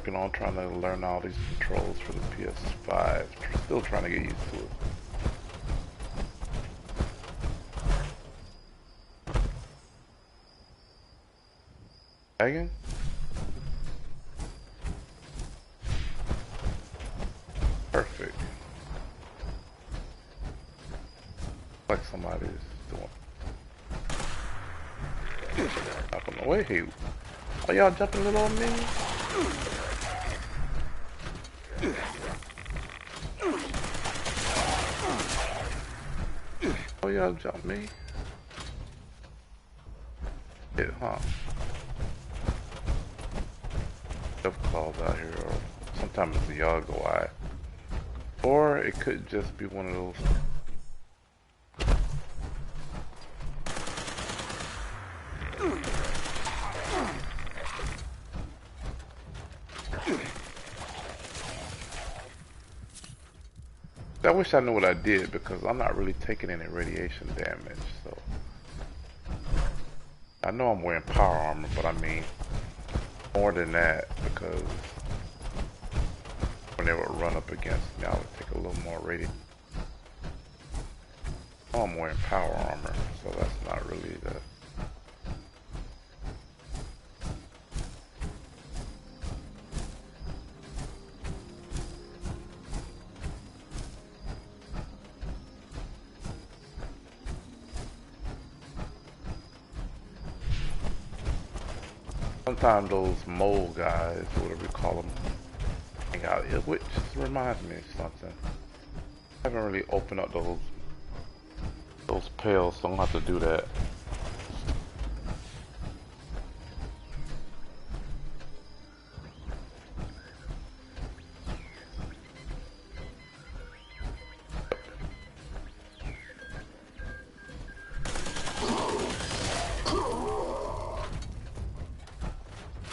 working on trying to learn all these controls for the PS5. Still trying to get used to it. Again? Perfect. Like somebody's doing. Up on the way. Hey, are y'all jumping a little on me? Oh, y'all jump me? Yeah, huh? Claws out here, or sometimes it's a yellow eye, or it could just be one of those. I wish I knew what I did because I'm not really taking any radiation damage, so I know I'm wearing power armor, but I mean more than that, because when they would run up against me, I would take a little more radiation. Oh, I'm wearing power armor, so that's not really the... Sometimes those mole guys, whatever you call them, hang out, which reminds me of something. I haven't really opened up those pails, so I'm gonna have to do that.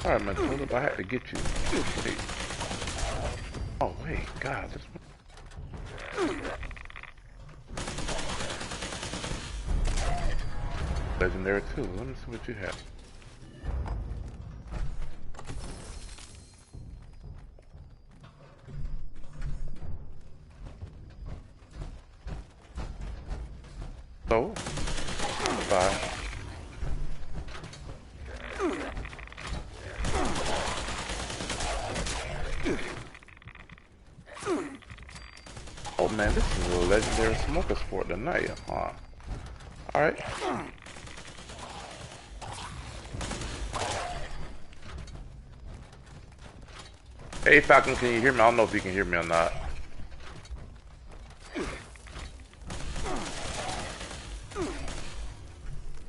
Alright, man, hold up, I had to get you. Wait. Oh, wait, God, this one. Legendary too. Let me see what you have. So, bye. Oh man, this is a legendary smoker sport tonight, huh? Alright. Hey Falcon, can you hear me? I don't know if you can hear me or not.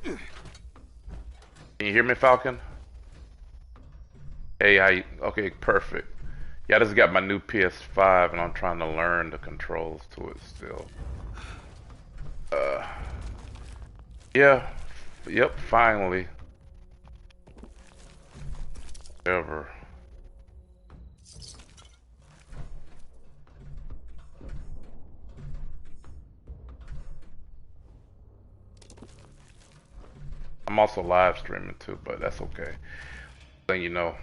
Can you hear me, Falcon? Hey, how you? Okay, perfect. Yeah, I just got my new PS5 and I'm trying to learn the controls to it still. Yeah. Yep, finally. Ever. I'm also live streaming too, but that's okay. Then you know.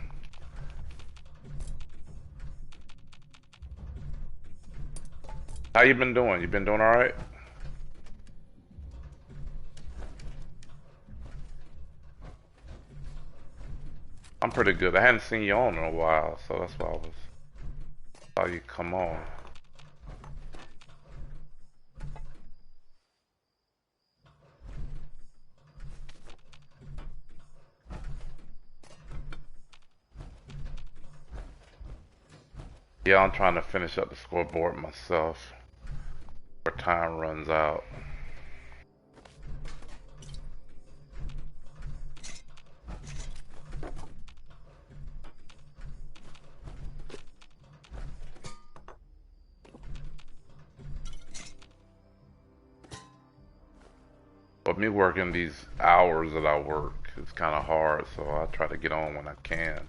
How you been doing? You been doing alright? I'm pretty good. I hadn't seen you on in a while, so that's why I was saw you come on. Yeah, I'm trying to finish up the scoreboard myself before time runs out. But me working these hours that I work is kind of hard, so I try to get on when I can.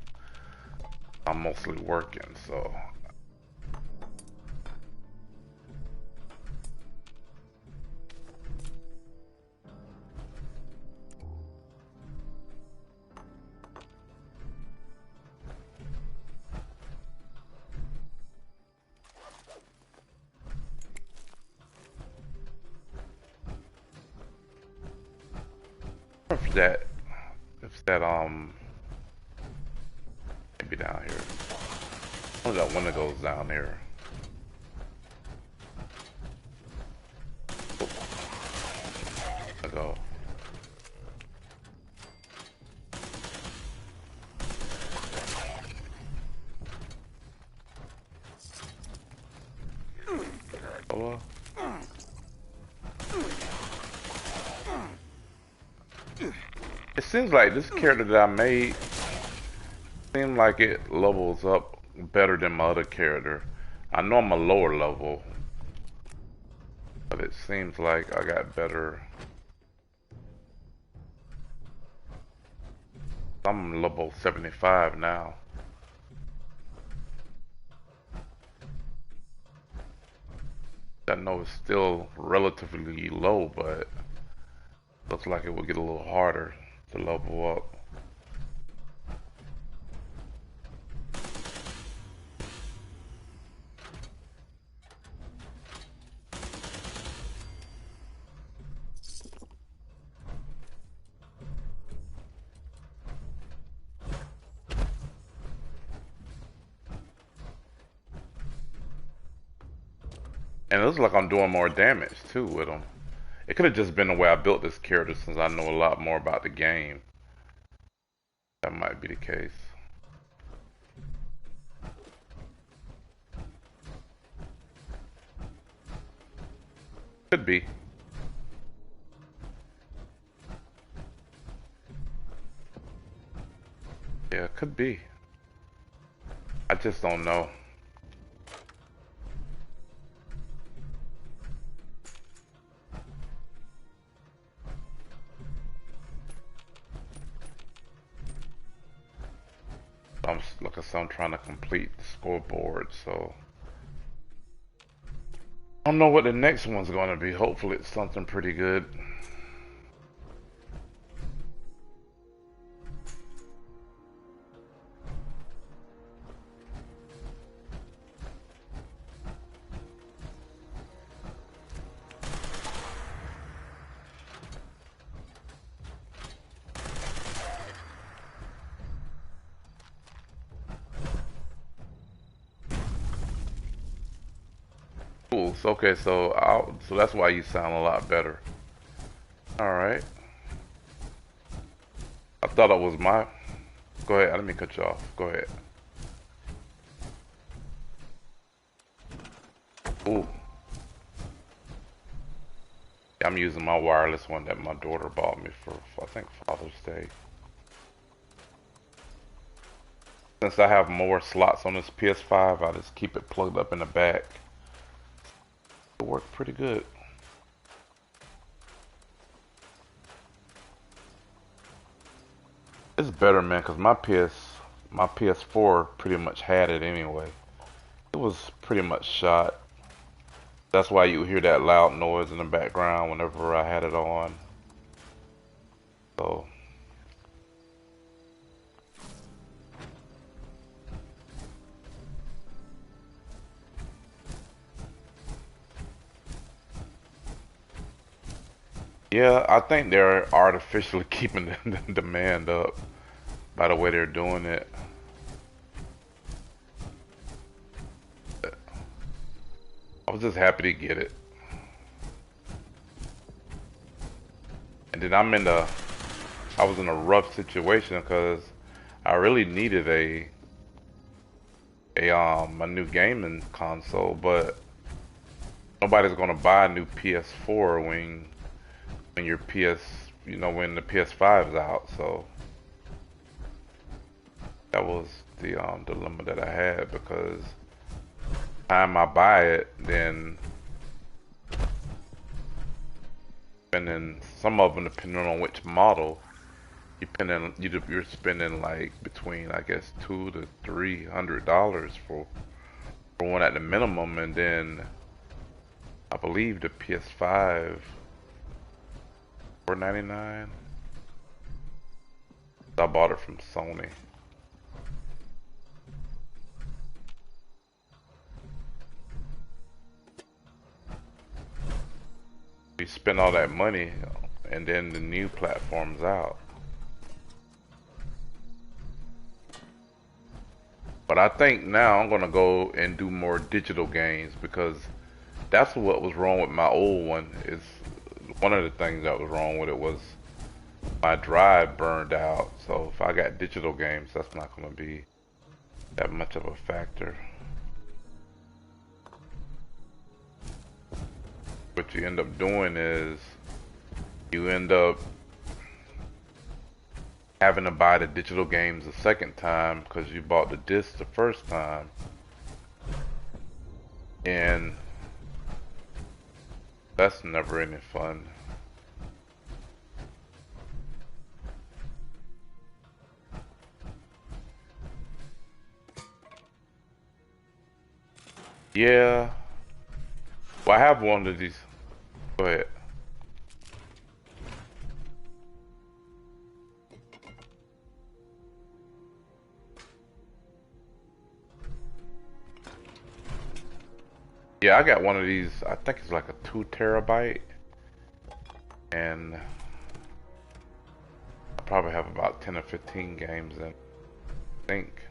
I'm mostly working, so. that, if that, maybe down here. Oh, that window goes down here. I go. Oh, it seems like this character that I made seems like it levels up better than my other character. I know I'm a lower level, but it seems like I got better. I'm level 75 now. I know it's still relatively low, but looks like it will get a little harder to level up. And it looks like I'm doing more damage too with him. It could have just been the way I built this character since I know a lot more about the game. That might be the case. Could be. Yeah, could be. I just don't know. Like I said, I'm trying to complete the scoreboard, so I don't know what the next one's going to be. Hopefully it's something pretty good. Cool. So, okay, so that's why you sound a lot better. All right. I thought it was my. Go ahead. Let me cut you off. Go ahead. Ooh. I'm using my wireless one that my daughter bought me for I think Father's Day. Since I have more slots on this PS5, I just keep it plugged up in the back. It worked pretty good. It's better, man, because my PS4 pretty much had it anyway. It was pretty much shot. That's why you hear that loud noise in the background whenever I had it on. So yeah, I think they're artificially keeping the demand up by the way they're doing it. I was just happy to get it. And then I was in a rough situation because I really needed a new gaming console, but nobody's gonna buy a new PS4 when your when the PS5's out. So that was the dilemma that I had because time I buy it, then spending some of them depending on which model, you're spending like between I guess $200 to $300 for one at the minimum, and then I believe the PS5 $499. I bought it from Sony. We spend all that money and then the new platform's out. But I think now I'm gonna go and do more digital games because that's what was wrong with my old one. Is one of the things that was wrong with it was my drive burned out. So if I got digital games, that's not gonna be that much of a factor. What you end up doing is you end up having to buy the digital games a second time because you bought the disc the first time, and that's never any fun. Yeah, well, I have one of these. Go ahead. Yeah, I got one of these. I think it's like a 2 terabyte, and I probably have about 10 or 15 games in it, I think.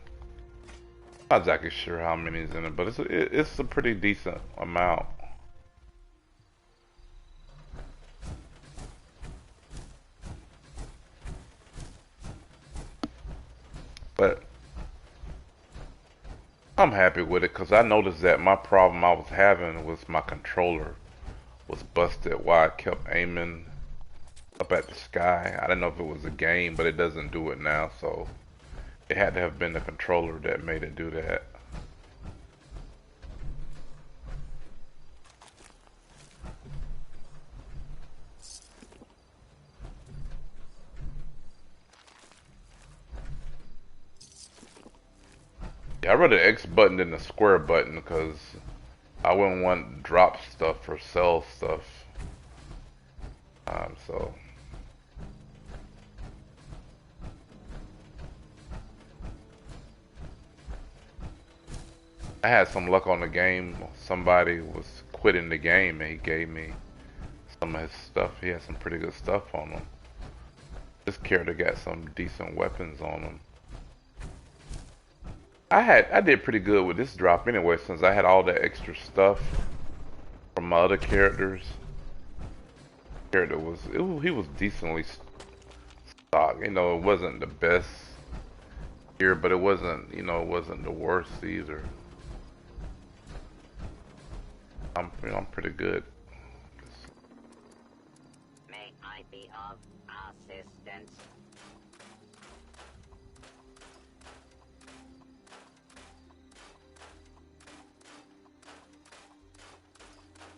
Not exactly sure how many is in it, but it's a pretty decent amount. But I'm happy with it because I noticed that my problem I was having was my controller was busted while I kept aiming up at the sky. I didn't know if it was a game, but it doesn't do it now, so it had to have been the controller that made it do that. Yeah, I'd rather X button than the square button because I wouldn't want to drop stuff or sell stuff. So I had some luck on the game. Somebody was quitting the game and he gave me some of his stuff. He had some pretty good stuff on him. This character got some decent weapons on him. I did pretty good with this drop anyway since I had all that extra stuff from my other characters. Character he was decently stock. You know, it wasn't the best here, but it wasn't, it wasn't the worst either. I'm pretty good. May I be of assistance?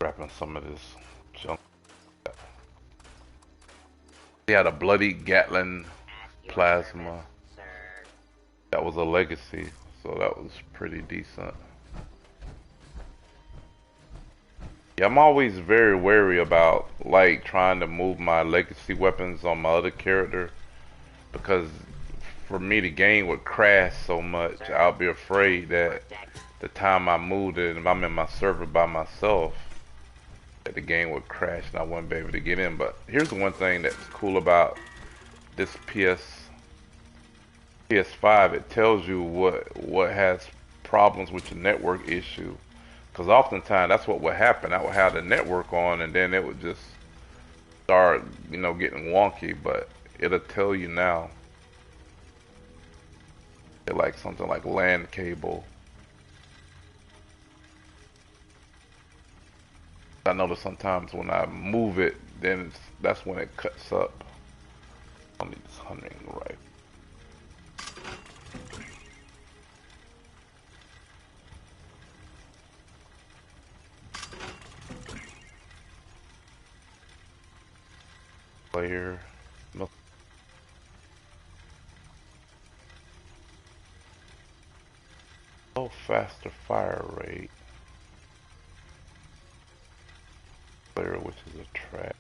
Wrapping some of this junk. He had a bloody Gatling plasma. That was a legacy, so that was pretty decent. Yeah, I'm always very wary about like trying to move my legacy weapons on my other character because for me the game would crash so much. I'll be afraid that the time I moved it, if I'm in my server by myself, that the game would crash and I wouldn't be able to get in. But here's the one thing that's cool about this PS5. It tells you what has problems with your network issue. Because oftentimes that's what would happen. I would have the network on and then it would just start, getting wonky. But it'll tell you now. It like something like LAN cable. I notice sometimes when I move it, then that's when it cuts up on these hunting rifles. Player, no. Oh, faster fire rate. Player, which is a trap.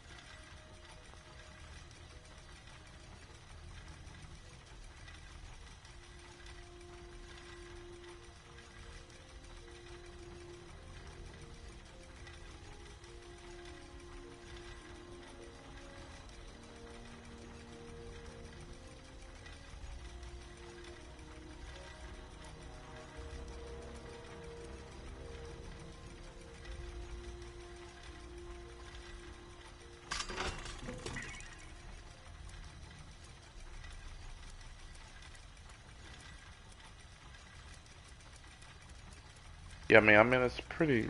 Yeah, I mean, it's pretty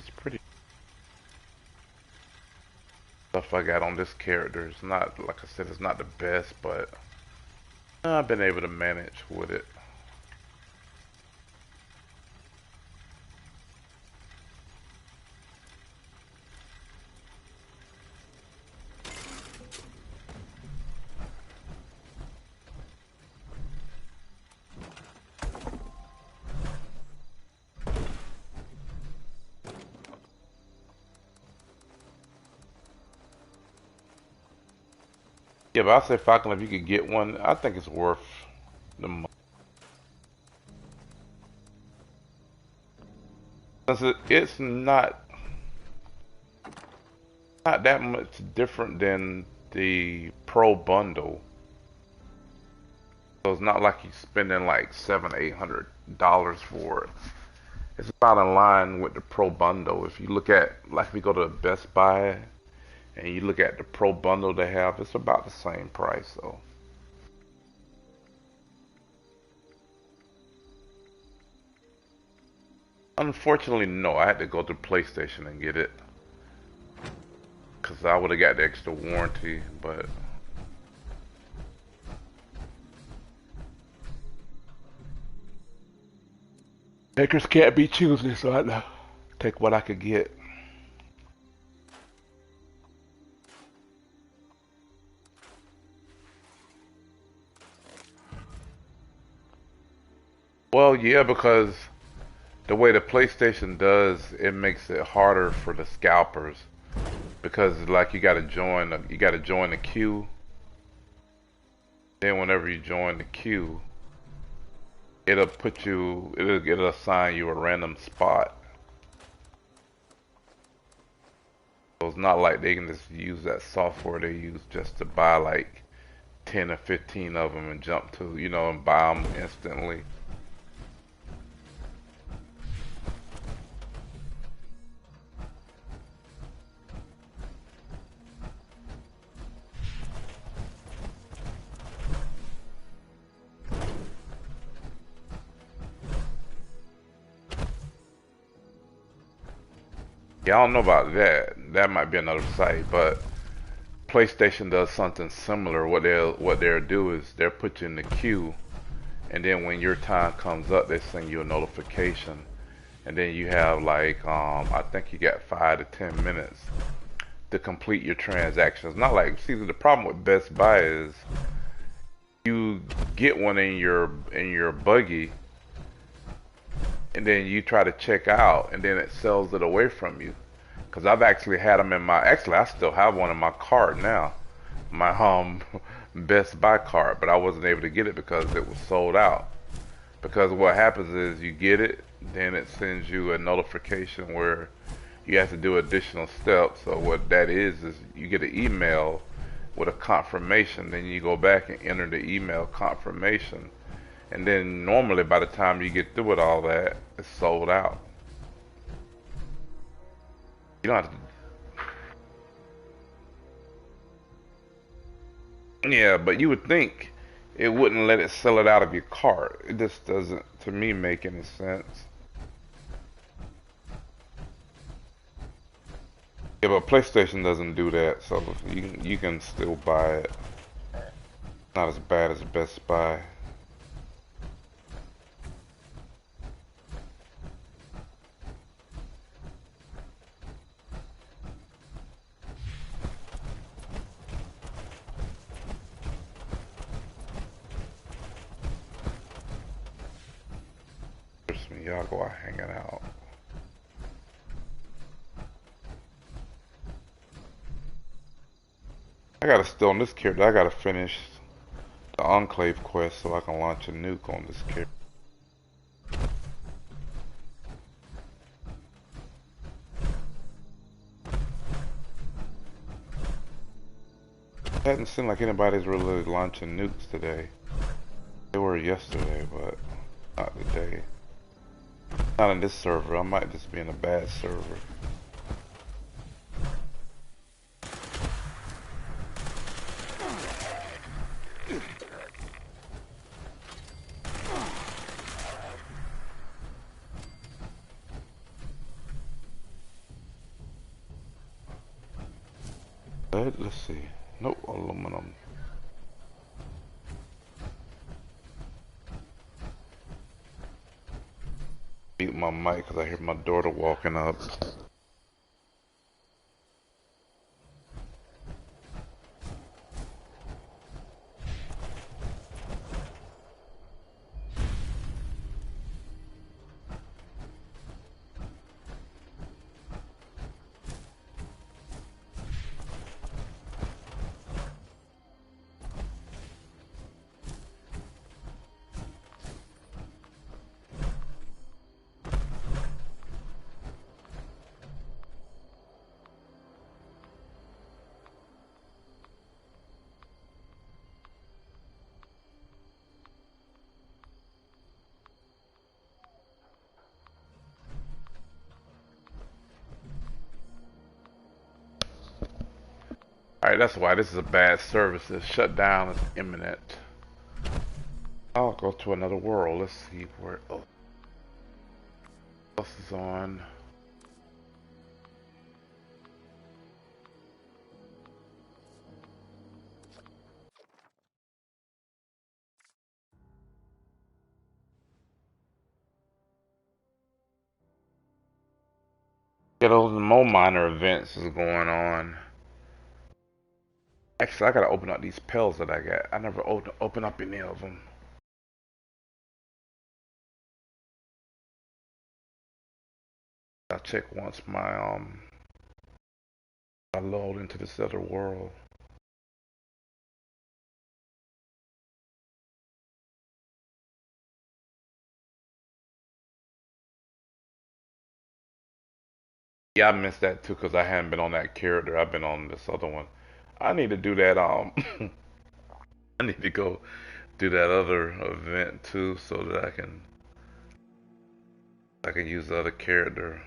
stuff I got on this character. It's not, like I said, it's not the best, but I've been able to manage with it. Yeah, but I say Falcon, if you could get one, I think it's worth the money. Since it's not that much different than the Pro bundle. So it's not like you're spending like $700, $800 for it. It's about in line with the Pro bundle. If you look at, like, if you go to Best Buy and you look at the Pro bundle they have, it's about the same price. So unfortunately, no, I had to go to PlayStation and get it because I would have got the extra warranty, but makers can't be choosy, so I had to take what I could get. Well, yeah, because the way the PlayStation does, it makes it harder for the scalpers because like you got to join the queue. Then whenever you join the queue, it'll assign you a random spot. So it's not like they can just use that software they use just to buy like 10 or 15 of them and jump to, and buy them instantly. Yeah, I don't know about that. That might be another site, but PlayStation does something similar. What they'll do is they'll put you in the queue, and then when your time comes up, they send you a notification, and then you have like I think you got 5 to 10 minutes to complete your transactions. Not like, see, the problem with Best Buy is you get one in your buggy, and then you try to check out, and then it sells it away from you. Because I've actually had them in my, actually I still have one in my cart now, my Best Buy cart, but I wasn't able to get it because it was sold out. Because what happens is you get it, then it sends you a notification where you have to do additional steps. So what that is you get an email with a confirmation, then you go back and enter the email confirmation, and then normally by the time you get through with all that, it's sold out. You don't have to, yeah, but you would think it wouldn't let it sell it out of your cart. It just doesn't, to me, make any sense. Yeah, but PlayStation doesn't do that, so you can still buy it. Not as bad as Best Buy. There's some y'all go out hanging out. I gotta still on this character. I gotta finish the Enclave quest so I can launch a nuke on this character. It hasn't seemed like anybody's really launching nukes today. They were yesterday, but not today. Not in this server. I might just be in a bad server. Let's see. Nope, aluminum. Mute my mic because I hear my daughter walking up. Alright, that's why this is a bad service. This shutdown is imminent. I'll go to another world. Let's see where else is on. Yeah, those more minor events is going on. Actually, I gotta open up these pills that I got. I never open up any of them. I'll check once I load into this other world. Yeah, I missed that too because I hadn't been on that character. I've been on this other one. I need to do that. I need to go do that other event too, so that I can use the other character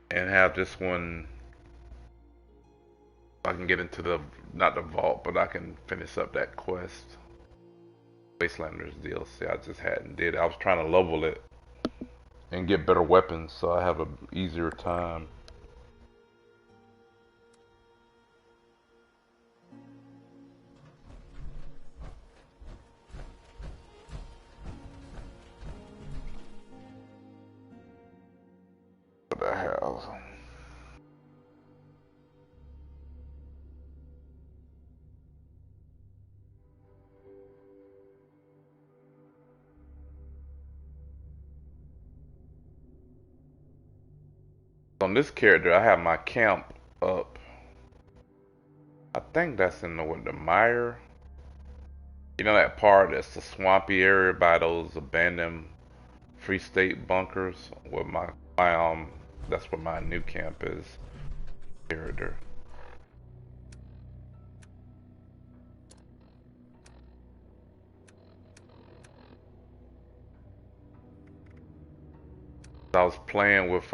and have this one. I can get into the not the vault, but I can finish up that quest. Wastelanders DLC. I just hadn't did. I was trying to level it and get better weapons, so I have a easier time. What I have. On this character, I have my camp up. I think that's in the mire. You know that part that's the swampy area by those abandoned Free State bunkers. Where my that's where my new camp is. Character. I was playing with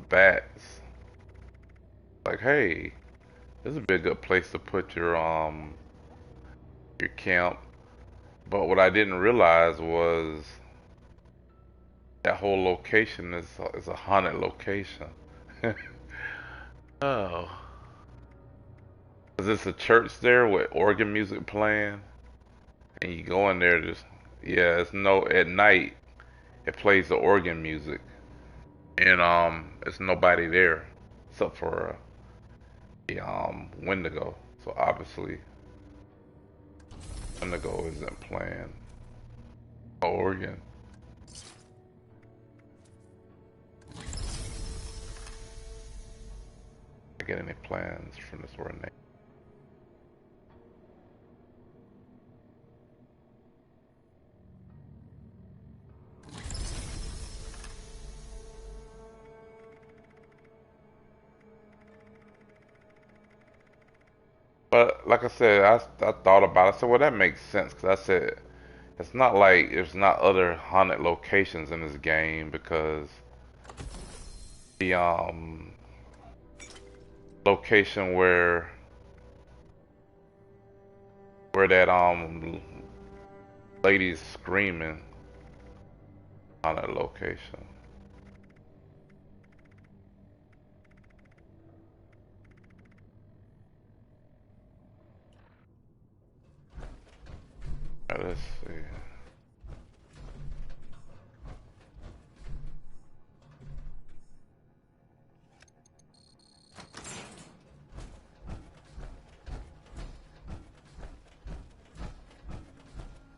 bats. Like, hey, this would be a good place to put your camp. But what I didn't realize was that whole location is a haunted location. Oh. Is this a church there with organ music playing? And you go in there just yeah, it's no at night it plays the organ music. And it's nobody there except for the Wendigo. So obviously Wendigo isn't playing organ. I get any plans from this ornate. But like I said, I thought about it. I said, well, that makes sense because I said it's not like there's not other haunted locations in this game because the location where that lady's screaming on that location. Let's see.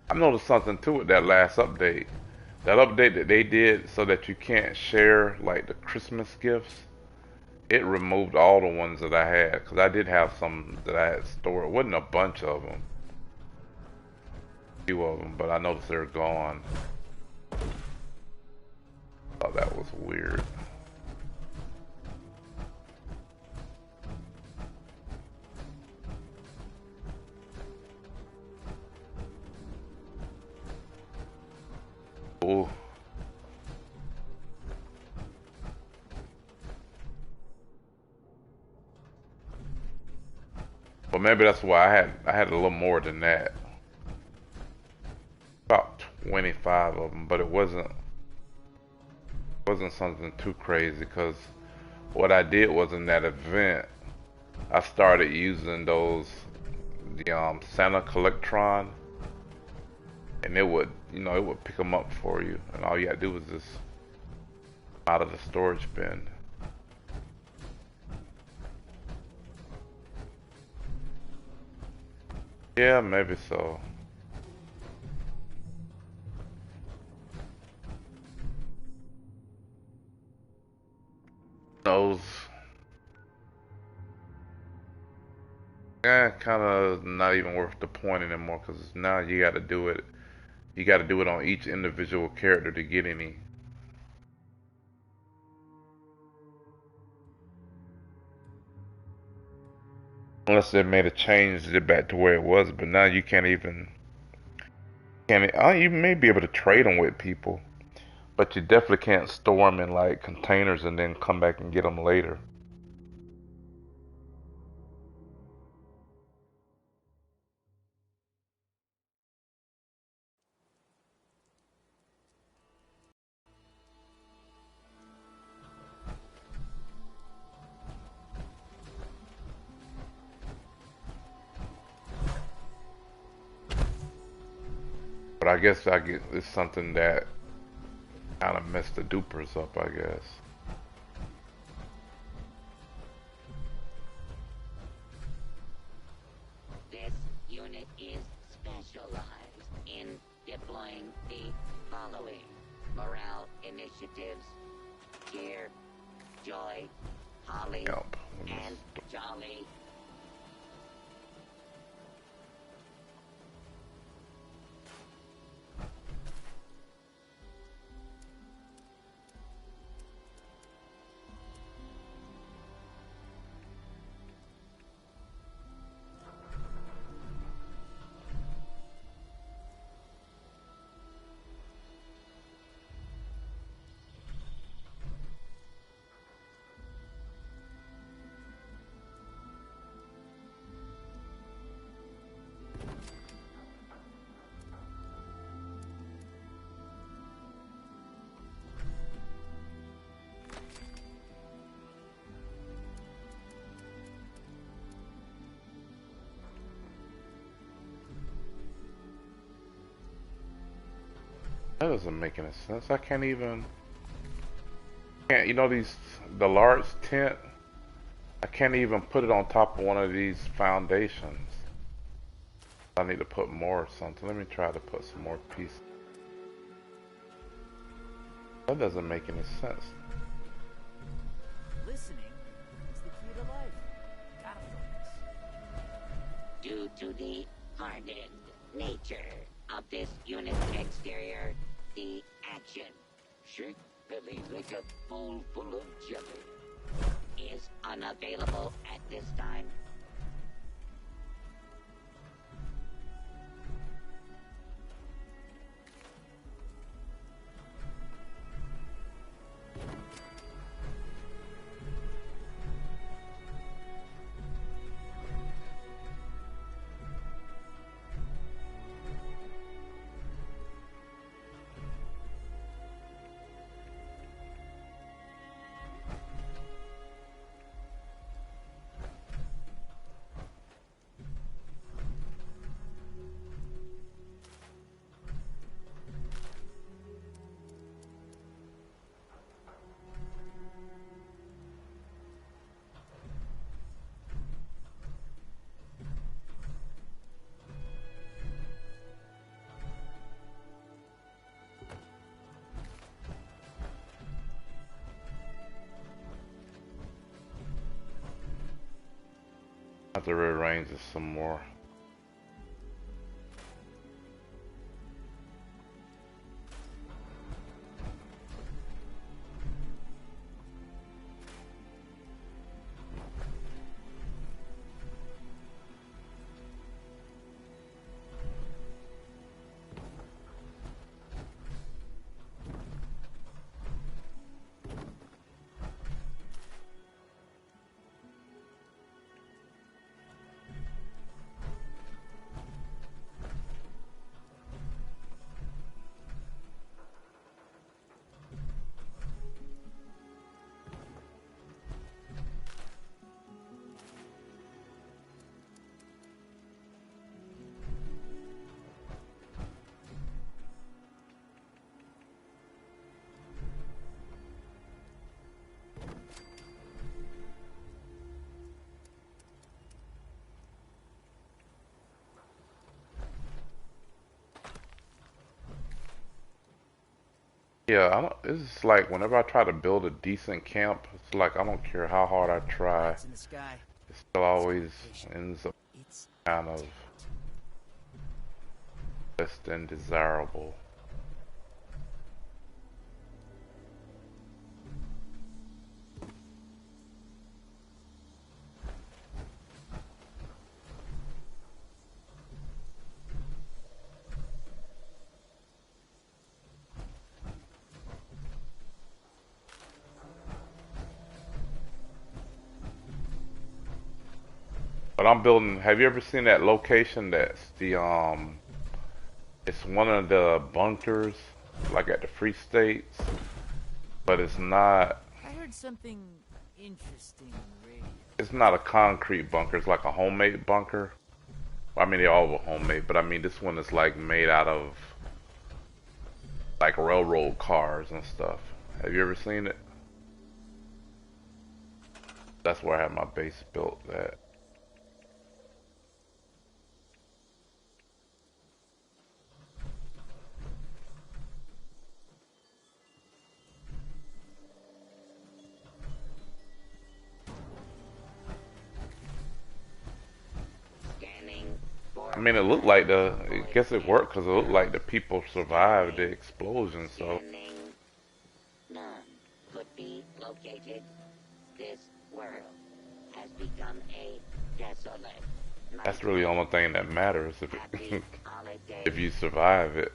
I noticed something too with that last update. That update that they did so that you can't share like the Christmas gifts, it removed all the ones that I had because I did have some that I had stored. It wasn't a bunch of them, a few of them, but I noticed they're gone. Thought that was weird. Ooh. But maybe that's why I had a little more than that. About 25 of them, but it wasn't something too crazy because what I did was in that event I started using the Santa Collectron, and it would it would pick them up for you, and all you had to do was just out of the storage bin. Yeah, maybe so. Those, yeah, kind of not even worth the point anymore because now you got to do it. You got to do it on each individual character to get any. Unless they made a change it back to where it was, but now you can't even. Can't you may be able to trade them with people, but you definitely can't store them in like containers and then come back and get them later. But I guess it's something that kind of messed the dupers up, I guess. This unit is specialized in deploying the following morale initiatives: cheer, joy, holly, Yep. and jolly. That doesn't make any sense. I can't even. Can't the large tent? I can't even put it on top of one of these foundations. I need to put more or something. Let me try to put some more pieces. That doesn't make any sense. Listening is the key to life. Gotta focus. Due to the hardened nature of this unit's exterior, the action, shake belly like a bowl full of jelly, is unavailable at this time. have to rearrange this some more. Yeah, I don't, it's like whenever I try to build a decent camp, it's like I don't care how hard I try, Lights in the sky. it still always Vision. ends up It's kind of intent. less than desirable. But I'm building, have you ever seen that location that's it's one of the bunkers, like at the Free States, but I heard something interesting on the radio. it's not a concrete bunker, it's like a homemade bunker. I mean, they all were homemade, but I mean, this one is like made out of like railroad cars and stuff. Have you ever seen it? That's where I had my base built at. Scanning for I mean, it looked like I guess it worked because it looked like the people survived the explosion, so scanning. None could be located. This world has become a desolate. that's really the only thing that matters if Happy it, holiday. if you survive it.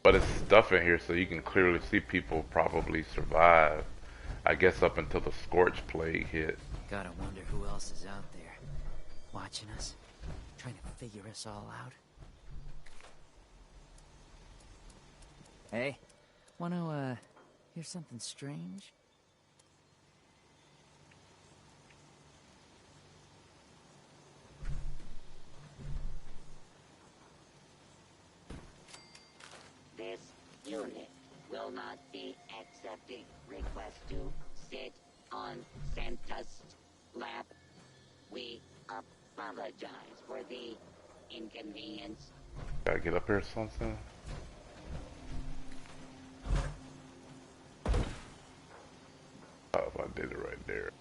But it's stuff in here so you can clearly see people probably survive. I guess up until the scorch plague hit. Gotta wonder who else is out there. Watching us. Trying to figure us all out. Hey, wanna, hear something strange? This unit will not be accepting requests to sit on Santa's lap. We apologize for the inconvenience. Gotta get up here or something. Oh, if I did it right there.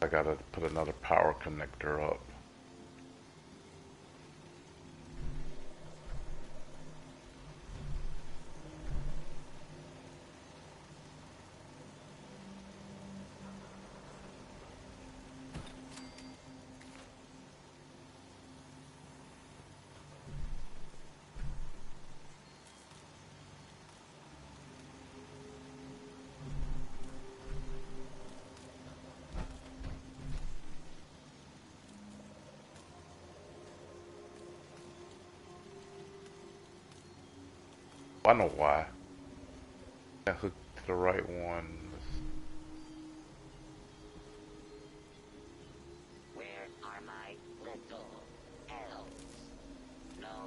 I gotta put another power connector up. I know why. I hooked to the right one. Where are my little elves? No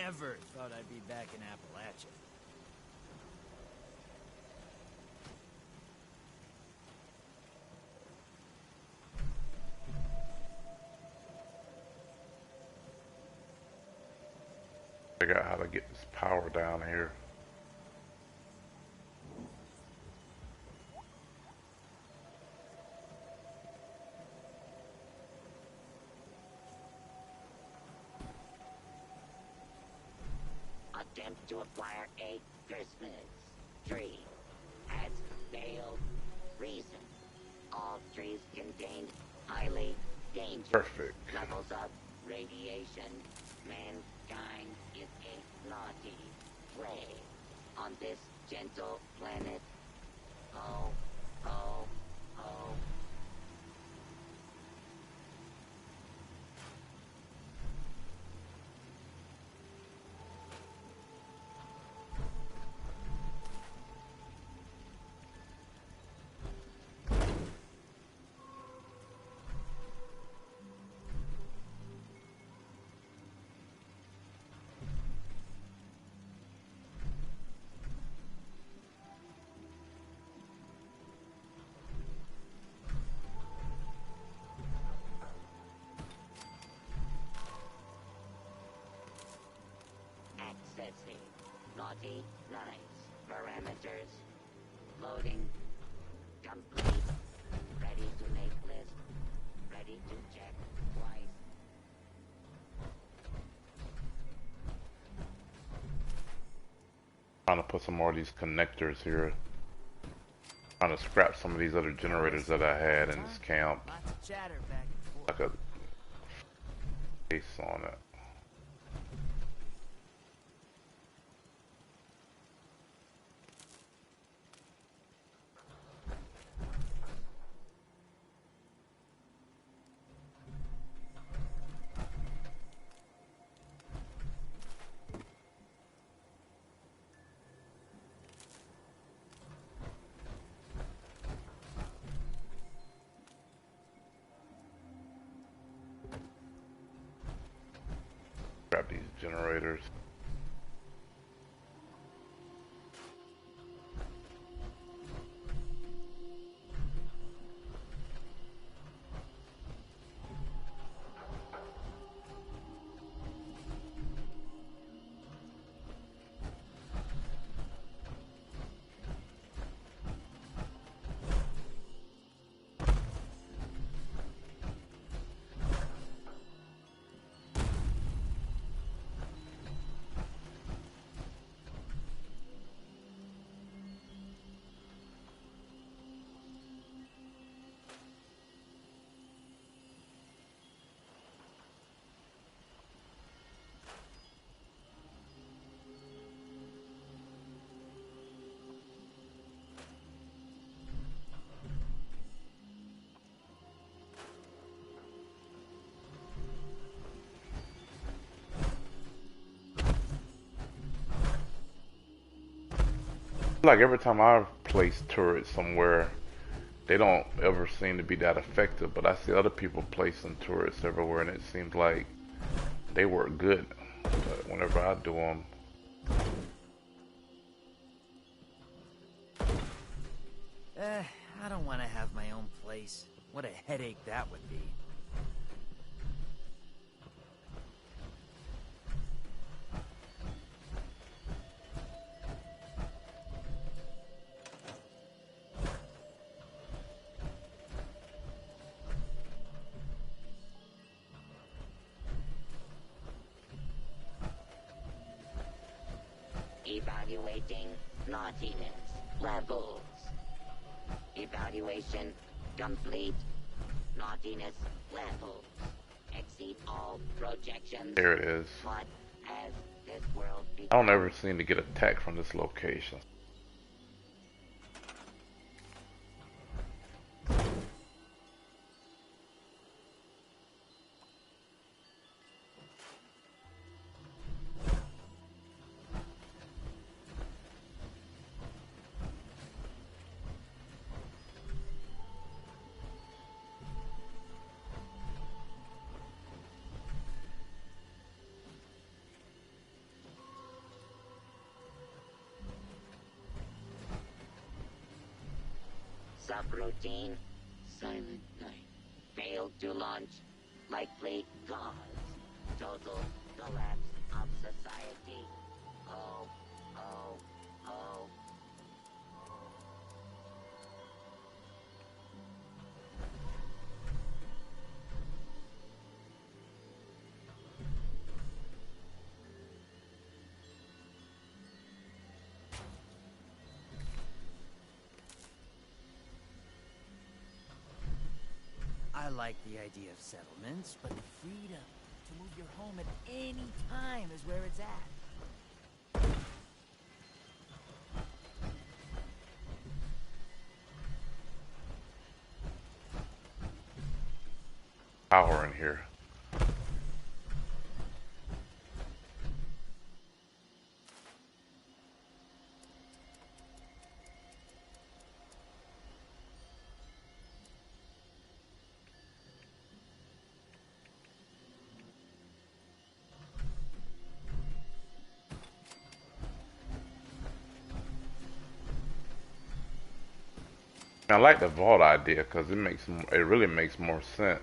never thought I'd be back in Appalachia. Figure out how to get this power down here. Attempt to acquire a Christmas tree has failed. Reason: all trees contain highly dangerous Perfect. levels of radiation. Mankind is a naughty prey on this gentle planet. Ho, ho, ho. Accessing naughty nice parameters. Loading complete. Ready to make list. Ready to check twice. Trying to put some more of these connectors here. Trying to scrap some of these other generators that I had in this camp. Lots of chatter back and Like forth. a face on it. Grab these generators. Like every time I place turrets somewhere, they don't ever seem to be that effective, but I see other people placing turrets everywhere and it seems like they work good. But whenever I do them, I don't want to have my own place. What a headache that would be. Evaluating naughtiness levels. Evaluation complete. Naughtiness levels exceed all projections. there it is. What has this world become? I don't ever seem to get attacked from this location. Subroutine, silent night. Failed to launch, likely cause. Total collapse of society. Oh, oh, oh. I like the idea of settlements, but the freedom to move your home at any time is where it's at. Power in here. I like the vault idea because it really makes more sense.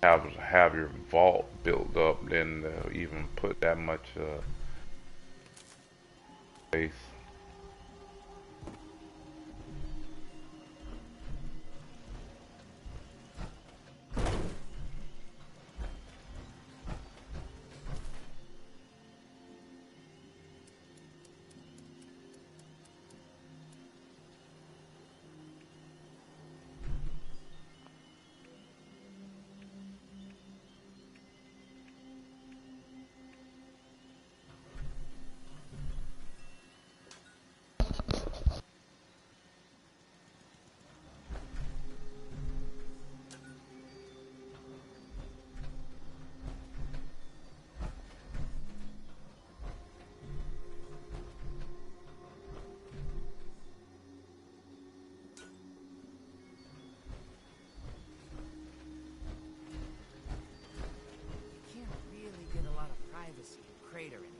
Have your vault built up than even put that much space. You can't really get a lot of privacy in Crater anymore.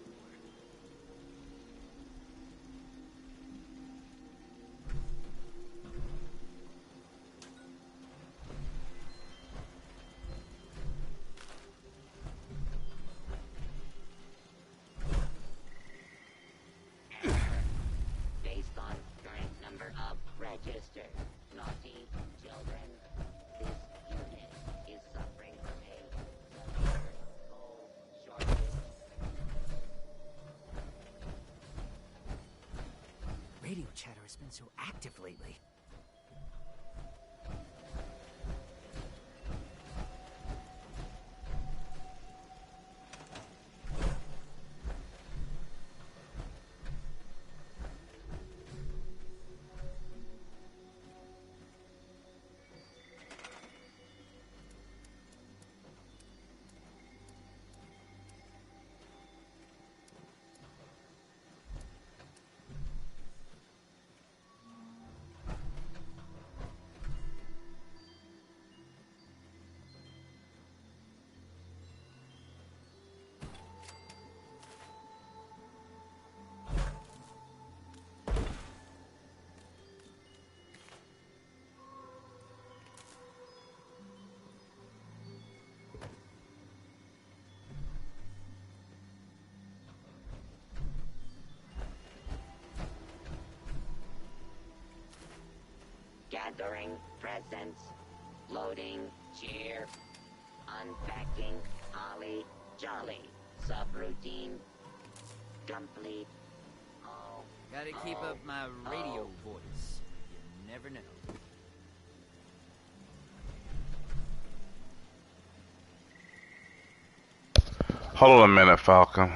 Based on current number of registered naughty children, this unit is suffering from a severe gold shortage. Radio chatter has been so active lately. Gathering presents, loading, cheer, unpacking, holly, jolly, subroutine, complete. Oh, Gotta keep up my radio voice. You never know. Hold on a minute, Falcon.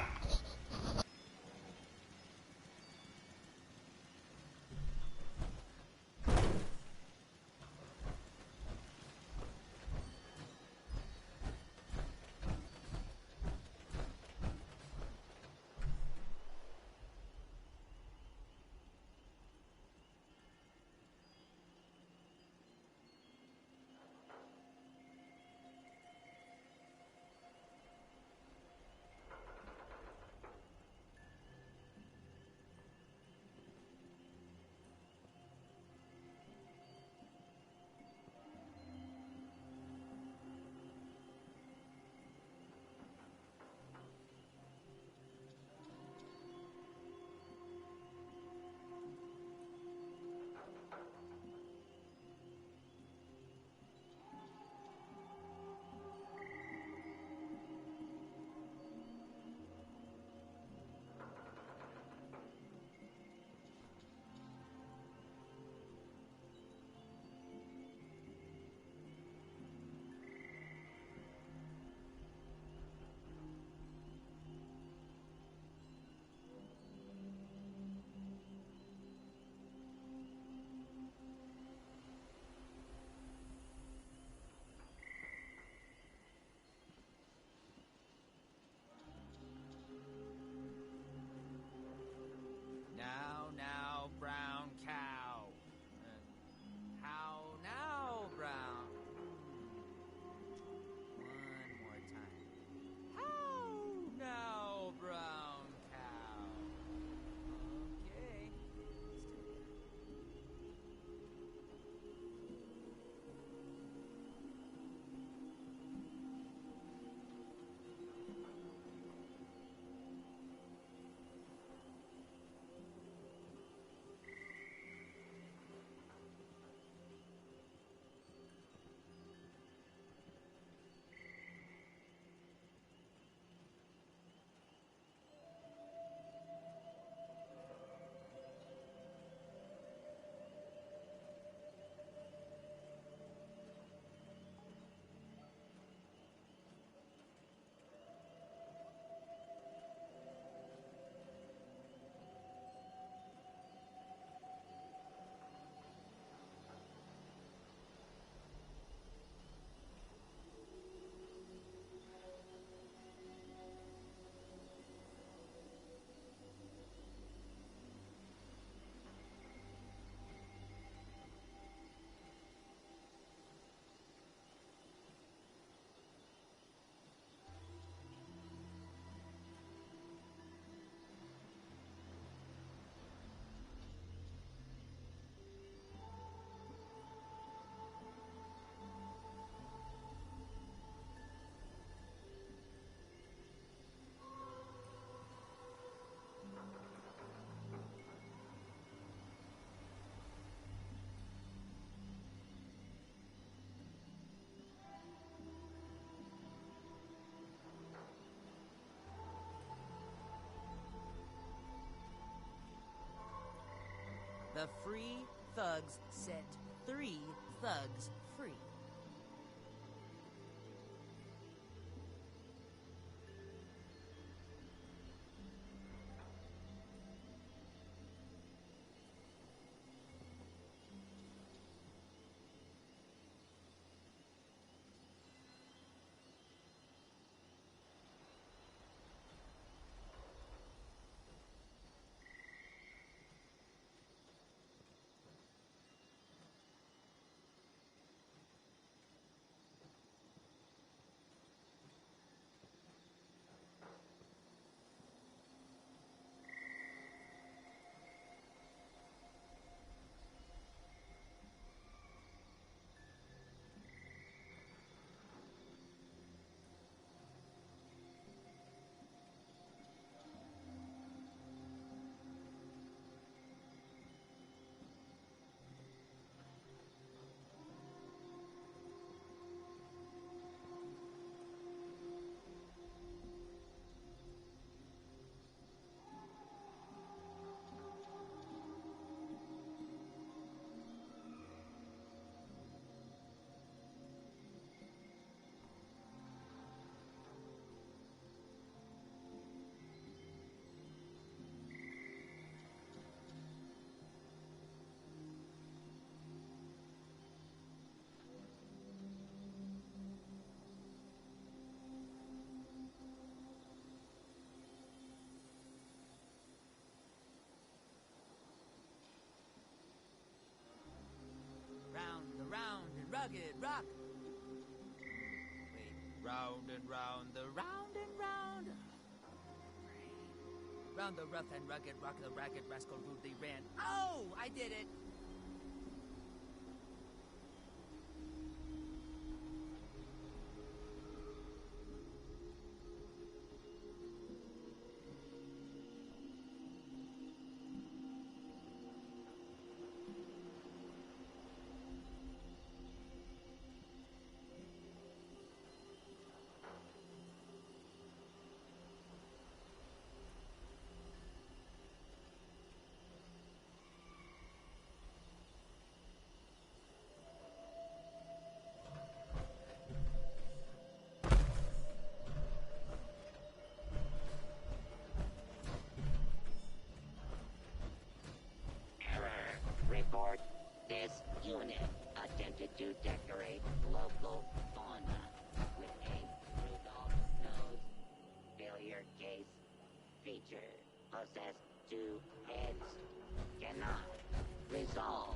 The free thugs set 3 thugs free. Round and rugged rock. Wait, round and round, the round and round. Round the rough and rugged rock, the ragged rascal rudely ran. Oh, I did it. Report. This unit attempted to decorate local fauna with a Rudolph nose failure case feature. Possessed 2 heads. Cannot resolve.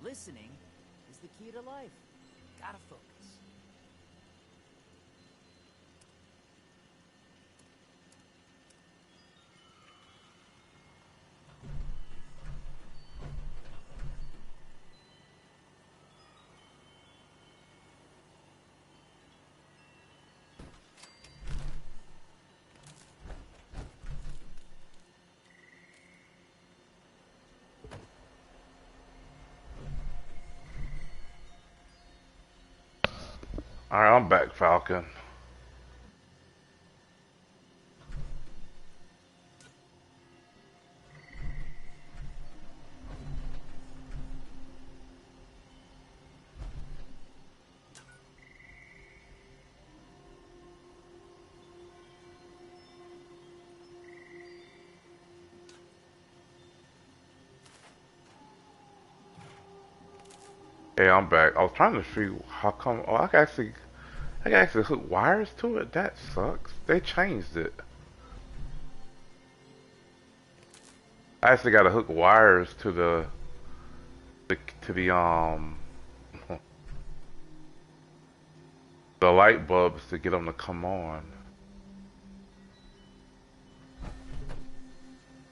Listening is the key to life. Gotta focus. Alright, I'm back, Falcon. Hey, I'm back. I was trying to figure how come. Oh, I can actually hook wires to it. That sucks. They changed it. I actually got to hook wires to the the light bulbs to get them to come on.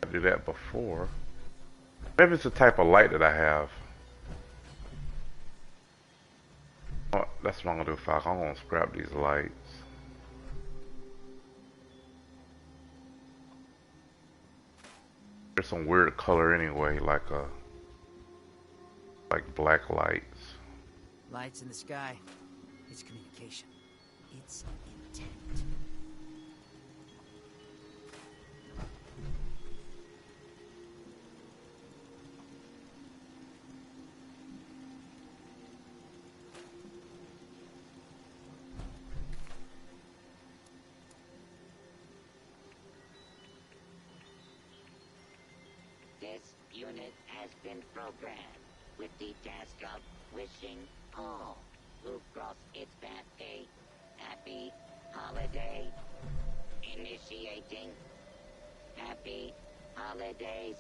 I did that before. Maybe it's the type of light that I have. Oh, that's what I'm gonna do, Falcon. I'm gonna scrap these lights. There's some weird color anyway, like black lights. Lights in the sky. It's communication. It's intent. This unit has been programmed with the task of wishing all who cross its path a happy holiday. Initiating happy holidays.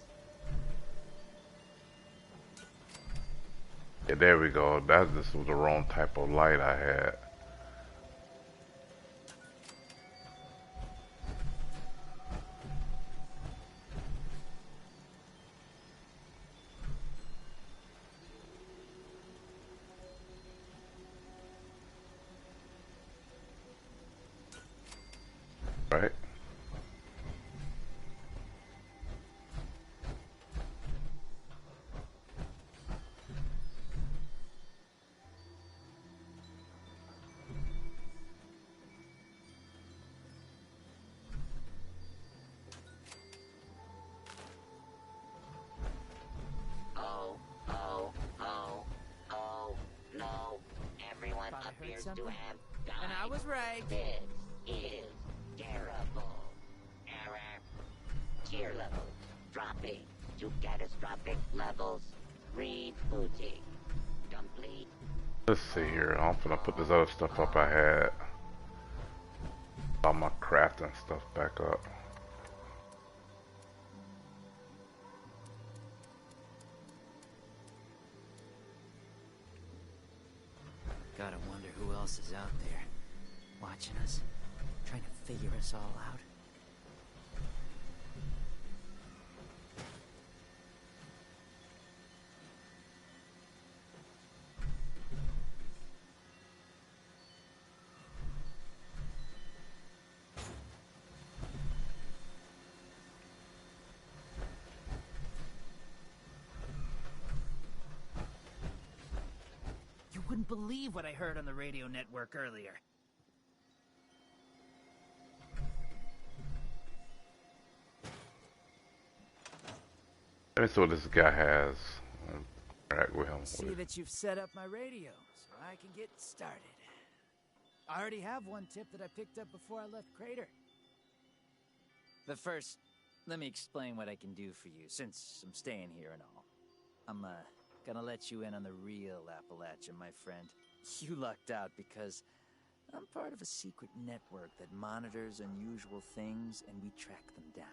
Yeah, there we go. This was the wrong type of light I had. Right? Oh, oh, oh, oh, no. Everyone Thought I heard appears to something. have died. And I was right. This is terrible. Error. Tier level dropping to catastrophic levels. Rebooting. Complete. Let's see here. I'm gonna put this other stuff up I had. All my crafting stuff back up. Gotta wonder who else is out there, watching us, trying to figure us all out. You wouldn't believe what I heard on the radio network earlier. Let me see what this guy has. Interact with him. See that you've set up my radio, so I can get started. I already have one tip that I picked up before I left Crater. But first, let me explain what I can do for you, since I'm staying here and all. I'm, gonna let you in on the real Appalachian, my friend. You lucked out because I'm part of a secret network that monitors unusual things and we track them down.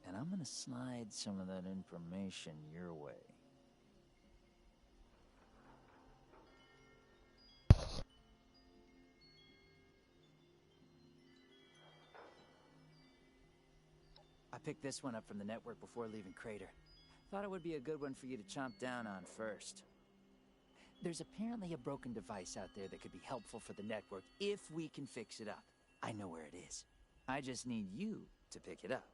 And I'm gonna slide some of that information your way. I picked this one up from the network before leaving Crater. Thought it would be a good one for you to chomp down on first. There's apparently a broken device out there that could be helpful for the network if we can fix it up. I know where it is. I just need you to pick it up.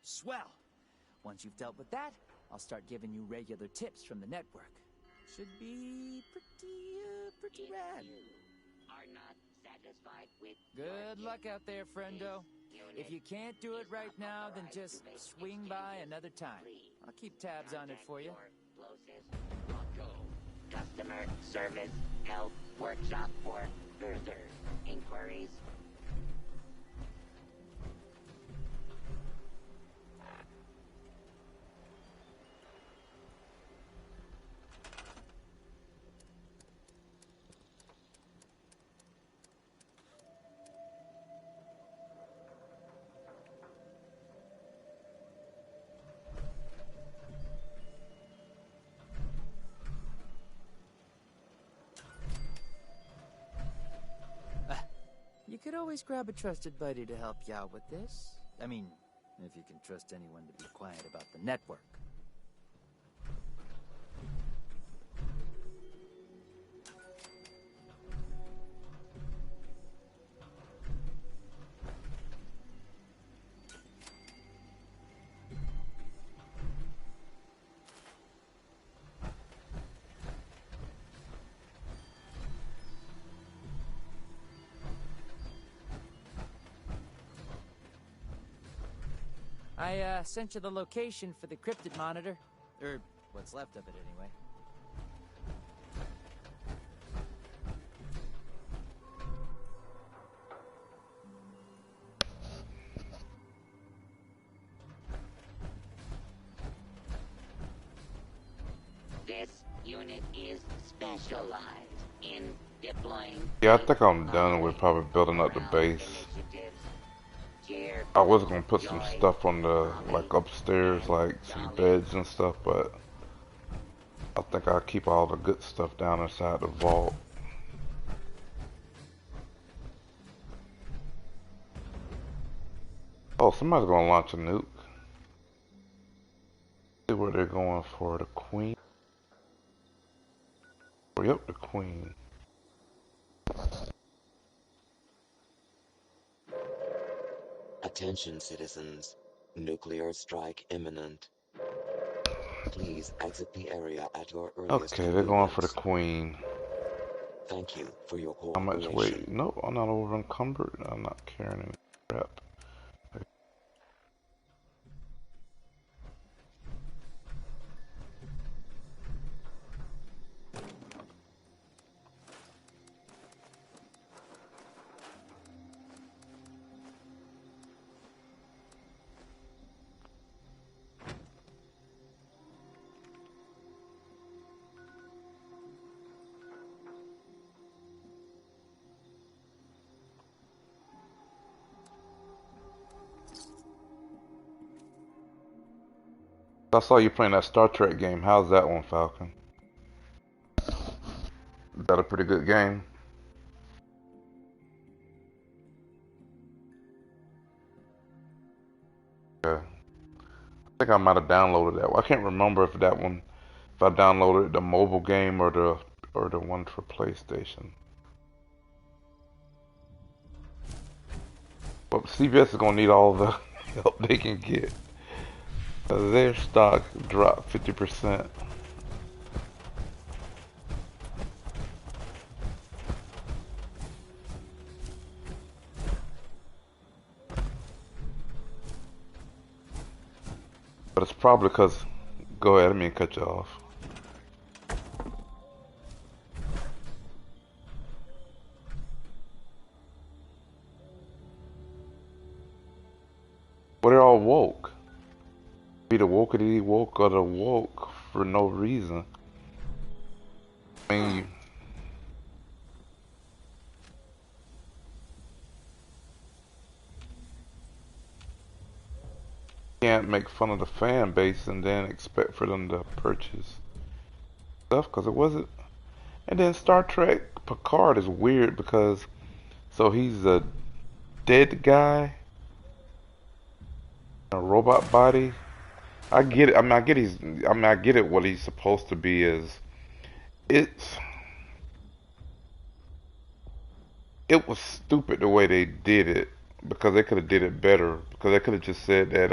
Swell! Once you've dealt with that, I'll start giving you regular tips from the network. Should be pretty rad. You are not satisfied with Good luck out there, friendo. If you can't do it right now, then just swing by another time. I'll keep tabs on it for you. Customer service help workshop for further inquiries. could always grab a trusted buddy to help you out with this. I mean, if you can trust anyone to be quiet about the network. I sent you the location for the cryptid monitor. Or what's left of it, anyway. This unit is specialized in deploying. Yeah, I think I'm done with probably building up the base. I was gonna put some stuff on the, like, upstairs, like some beds and stuff, but I think I'll keep all the good stuff down inside the vault. Oh, somebody's gonna launch a nuke. See where they're going for, the queen. Oh, yep, the queen. Attention, citizens. Nuclear strike imminent. Please exit the area at your earliest Okay, they're going for the convenience. queen. Thank you for your How much cooperation. weight? Nope, I'm not over encumbered. I'm not carrying any crap. I saw you playing that Star Trek game. How's that one, Falcon? Is that a pretty good game? Yeah. I think I might have downloaded that one. I can't remember if that one, if I downloaded the mobile game or the one for PlayStation. But CBS is gonna need all the help they can get. Their stock dropped 50%. But it's probably because, go ahead, I mean cut you off. But they're all woke. Be the wokety woke or the woke for no reason. I mean, you can't make fun of the fan base and then expect for them to purchase stuff because it wasn't. And then Star Trek Picard is weird because so he's a dead guy, a robot body. I get it. I mean, I get it. What he's supposed to be is, it's, it was stupid the way they did it because they could have did it better because they could have just said that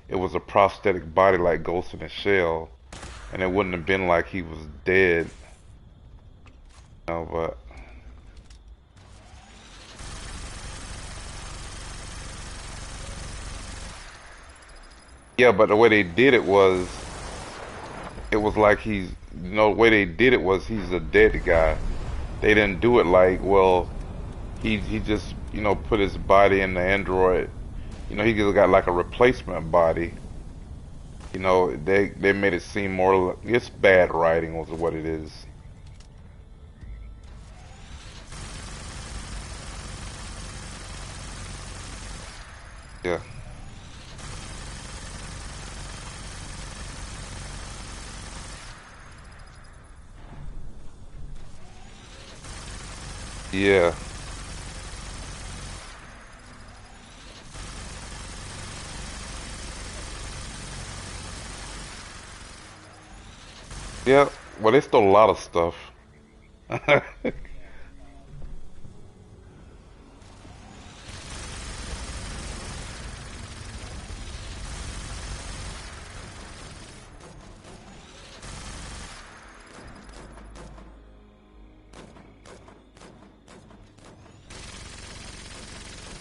it was a prosthetic body like Ghost in the Shell, and it wouldn't have been like he was dead. You know, but. Yeah, but the way they did it was like he's, you know, the way they did it was he's a dead guy. They didn't do it like, well, he just, you know, put his body in the android. You know, he just got like a replacement body. You know, they made it seem more, it's bad writing was what it is. Yeah. Yeah. Yeah, well, they stole a lot of stuff.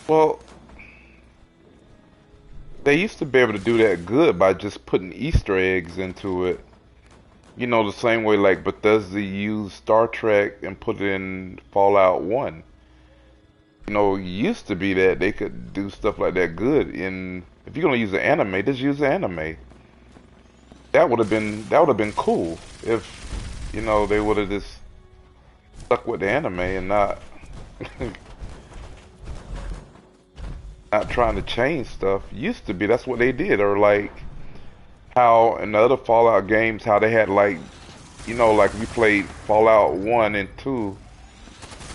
Well, they used to be able to do that good by just putting Easter eggs into it. You know, the same way like Bethesda used Star Trek and put it in Fallout 1. You know, it used to be that they could do stuff like that good in, if you're gonna use the anime, just use the anime. That would have been cool if, you know, they would have just stuck with the anime and not not trying to change stuff. Used to be that's what they did, or like how in the other Fallout games, how they had like, you know, like we played Fallout 1 and 2,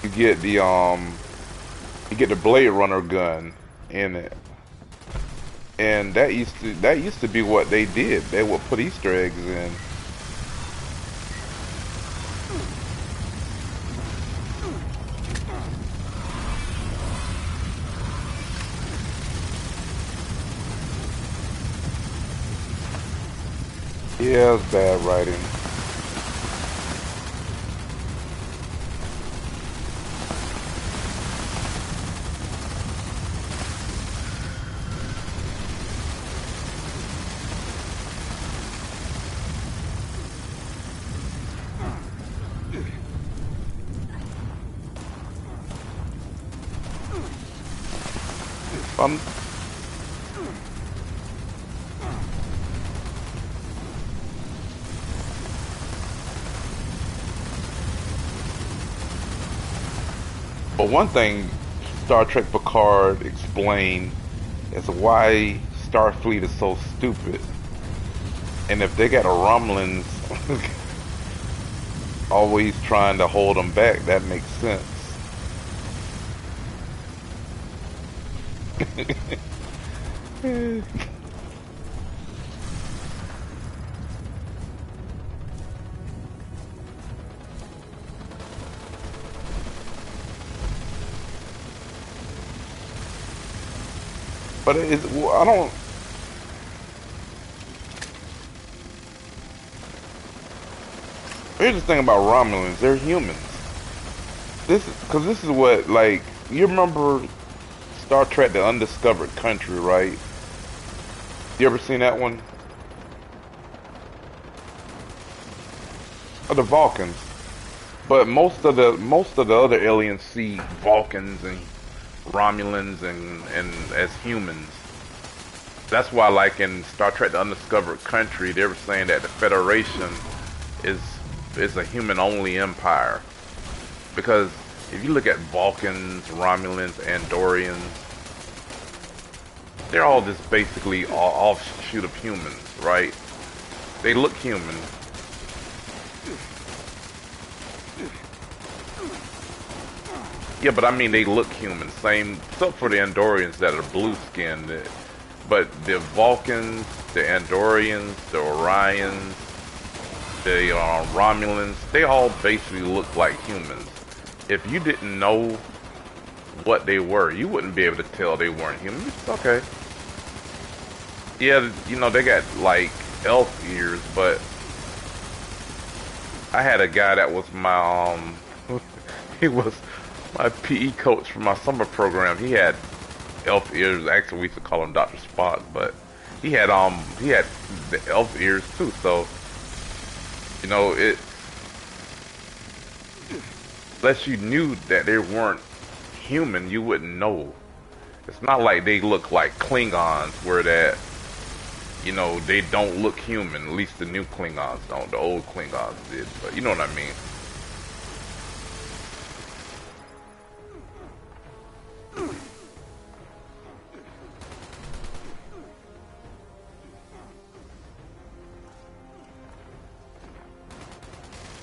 you get the Blade Runner gun in it. And that used to be what they did. They would put Easter eggs in. Yeah, it's bad writing. Um, but one thing Star Trek Picard explained is why Starfleet is so stupid. And if they got a Romulans always trying to hold them back, that makes sense. But it's, well, I don't. Here's the thing about Romulans: they're humans. This is what, like, you remember Star Trek: The Undiscovered Country, right? You ever seen that one? Or the Vulcans? But most of the other aliens see Vulcans and Romulans and as humans. That's why, like in Star Trek: The Undiscovered Country, they were saying that the Federation is is a human-only empire. Because if you look at Vulcans, Romulans, Andorians, they're all just basically offshoot of humans, right? They look human. Yeah, but I mean they look human. Same, except for the Andorians that are blue-skinned. But the Vulcans, the Andorians, the Orions, the Romulans, they all basically look like humans. If you didn't know what they were, you wouldn't be able to tell they weren't humans. Okay. Yeah, you know, they got like elf ears, but I had a guy that was my he was my PE coach for my summer program. He had elf ears. Actually, we used to call him Dr. Spock, but he had the elf ears too. So, you know, it unless you knew that they weren't human, you wouldn't know. It's not like they look like Klingons, where that, you know, they don't look human. At least the new Klingons don't. The old Klingons did, but you know what I mean.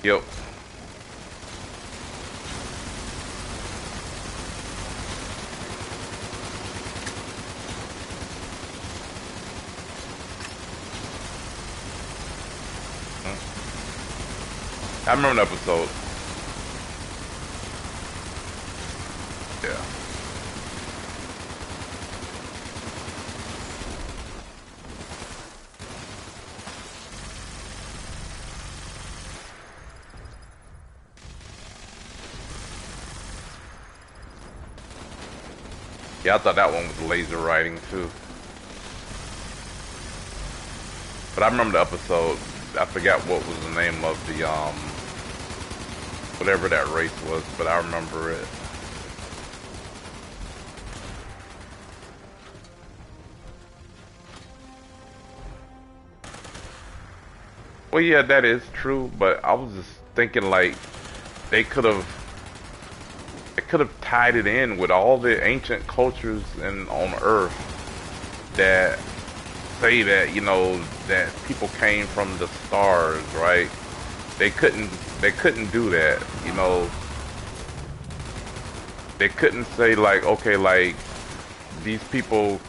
Yep. I remember the episode. Yeah. Yeah, I thought that one was laser writing too. But I remember the episode. I forgot what was the name of the whatever that race was, but I remember it. Well, yeah, that is true, but I was just thinking like they could have tied it in with all the ancient cultures on Earth that say that, you know, that people came from the stars, right? They couldn't do that, you know. They couldn't say like, okay, like these people,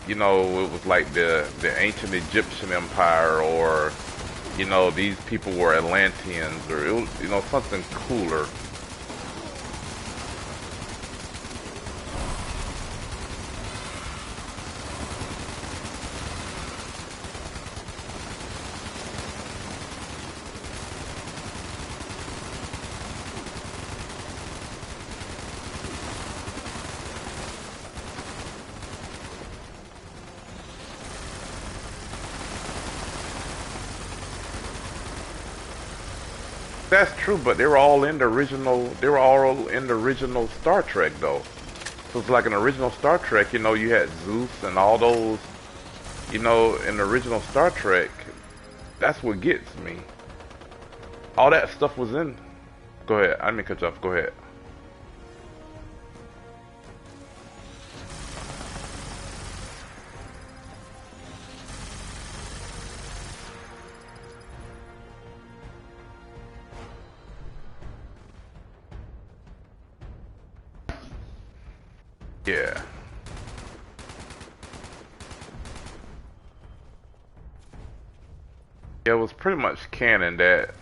you know, it was like the ancient Egyptian empire, or you know, these people were Atlanteans, or it was, you know, something cooler. That's true, but they were all in the original. They were all in the original Star Trek, though. So it's like an original Star Trek. You know, you had Zeus and all those. You know, in the original Star Trek, that's what gets me. All that stuff was in. Go ahead. I didn't mean to cut you off. Go ahead. Yeah. Yeah, it was pretty much canon that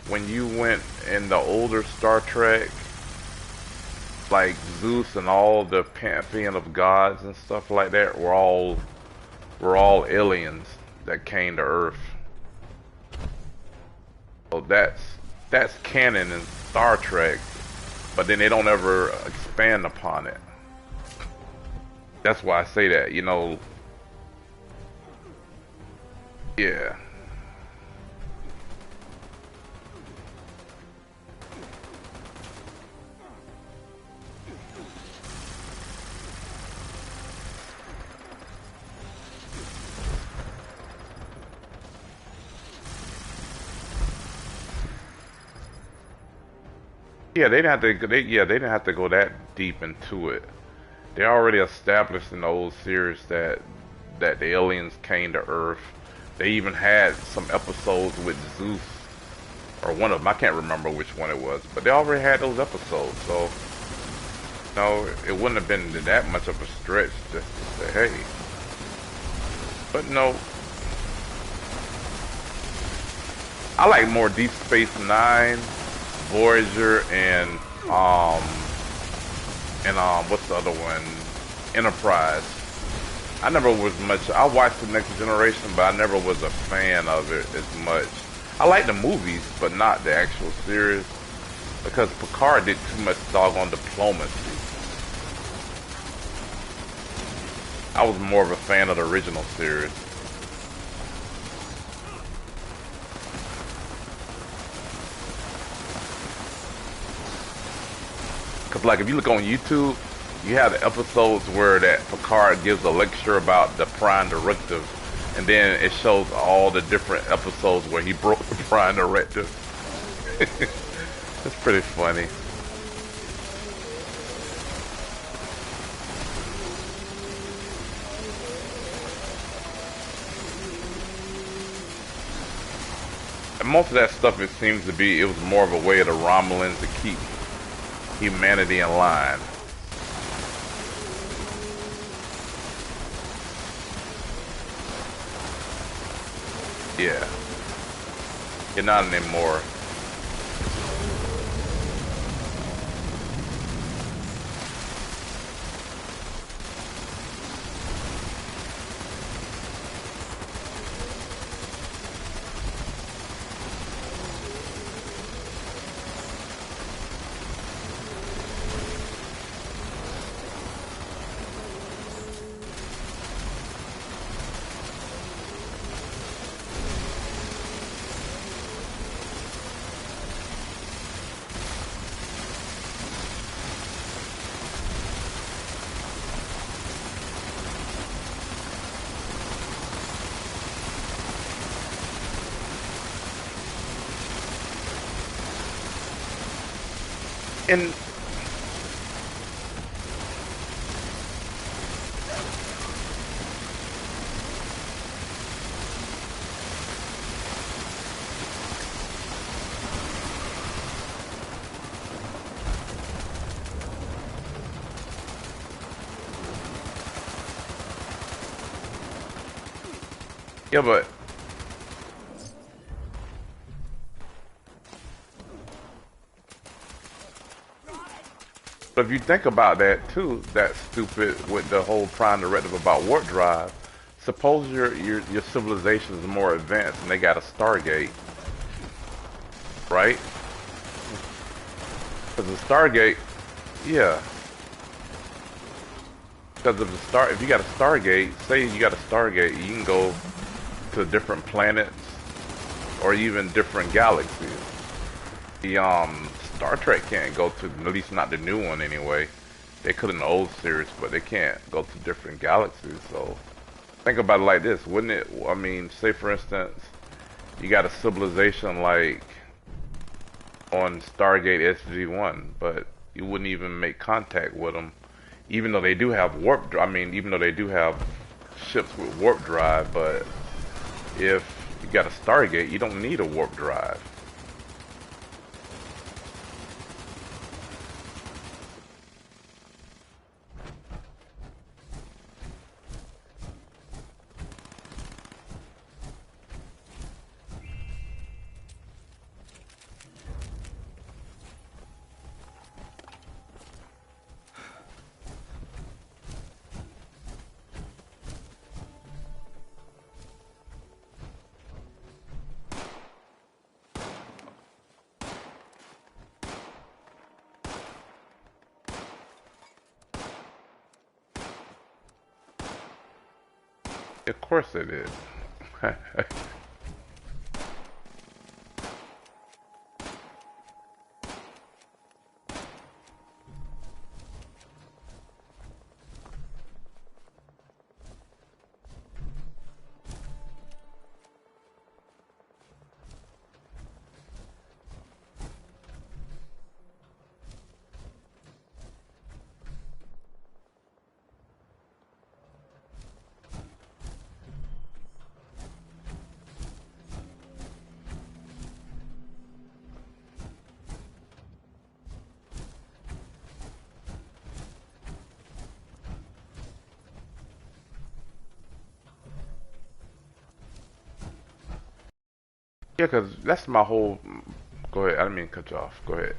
when you went in the older Star Trek, like Zeus and all the pantheon of gods and stuff like that were all aliens that came to Earth. So that's canon in Star Trek, but then they don't ever expand upon it. That's why I say that, you know. Yeah. Yeah, they didn't have to. They didn't have to go that deep into it. They already established in the old series that the aliens came to Earth. They even had some episodes with Zeus, or one of them. I can't remember which one it was, but they already had those episodes. So, no, it wouldn't have been that much of a stretch just to say, hey. But no, I like more Deep Space Nine, Voyager, and what's the other one? Enterprise. I never was much. I watched The Next Generation, but I never was a fan of it as much. I like the movies, but not the actual series, because Picard did too much doggone diplomacy. I was more of a fan of the original series. Cause like if you look on YouTube, you have the episodes where that Picard gives a lecture about the Prime Directive, and then it shows all the different episodes where he broke the Prime Directive. It's pretty funny. And most of that stuff, it seems to be, it was more of a way of the Romulans to keep humanity in line. Yeah. You're not anymore. And yeah, but if you think about that too, that's stupid with the whole prime directive about warp drive. Suppose your civilization is more advanced and they got a Stargate, right? Because the Stargate, yeah. Because if you got a Stargate, say you got a Stargate, you can go to different planets or even different galaxies. The Star Trek can't go to, at least not the new one anyway. They could in the old series, but they can't go to different galaxies. So think about it like this, wouldn't it? I mean, say for instance, you got a civilization like on Stargate SG-1, but you wouldn't even make contact with them, even though they do have warp. I mean, even though they do have ships with warp drive, but if you got a Stargate, you don't need a warp drive. Of course it is. Yeah, because that's my whole. Go ahead. I didn't mean to cut you off. Go ahead.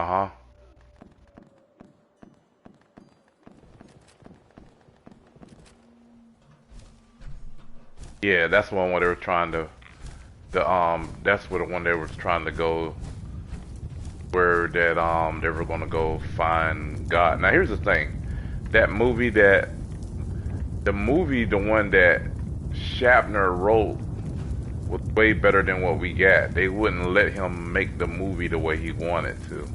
Uh-huh. Yeah, that's the one where they were trying to. That's where the one they were trying to go. Where that they were gonna go find God. Now here's the thing, that movie that the movie the one that Shatner wrote was way better than what we got. They wouldn't let him make the movie the way he wanted to.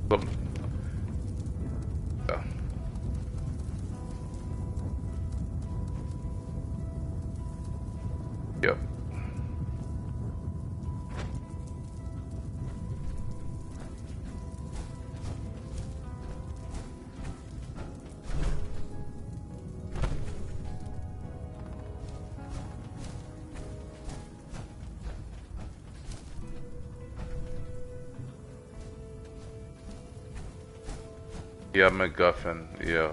So, uh, yep. Yeah, MacGuffin. Yeah.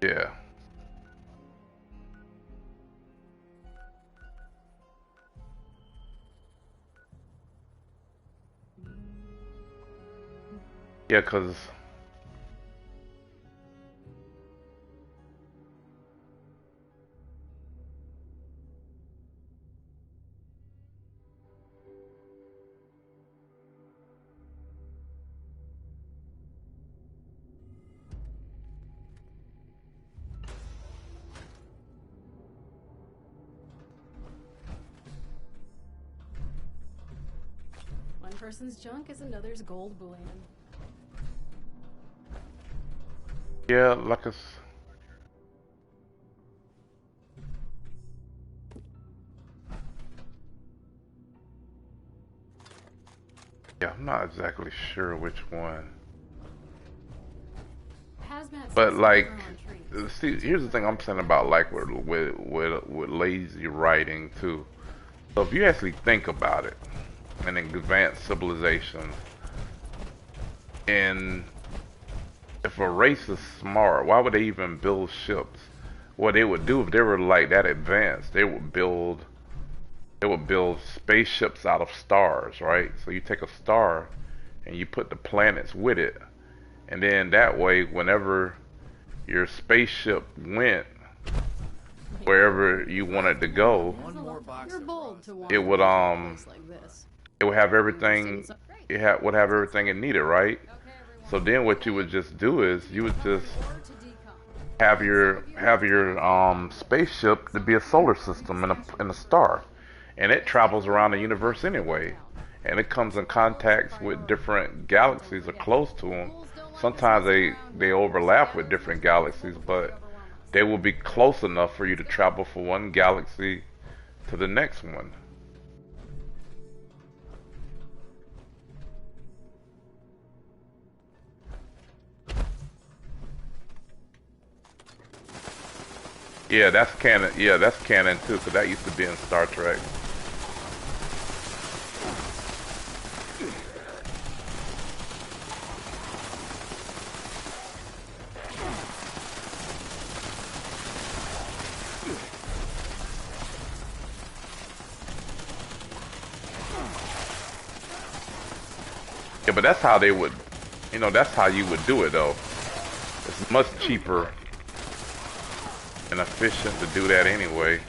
Yeah. Yeah, cause One person's junk is another's gold bullion. yeah, like a. Yeah, I'm not exactly sure which one. Hazmat But suits like, grow on trees. see, here's the thing I'm saying about like with lazy writing too. So if you actually think about it, an advanced civilization, and if a race is smart, why would they even build ships? What they would do if they were like that advanced, they would build spaceships out of stars, right? So you take a star and you put the planets with it, and then that way, whenever your spaceship went wherever you wanted to go, One more box You're of bold rust. to it wander would into a place like this. it would have You're just everything. saying so- Great. Would have everything it needed, right? Okay, everyone. So then what you would just do is you would just Order to decom. have your spaceship to be a solar system in a star, and it travels around the universe anyway, and it comes in contacts with different galaxies or close to them. Sometimes they overlap with different galaxies, but they will be close enough for you to travel from one galaxy to the next one. Yeah, that's canon. Yeah, that's canon too, because that used to be in Star Trek. Yeah, but that's how they would, that's how you would do it though. It's much cheaper and efficient to do that anyway.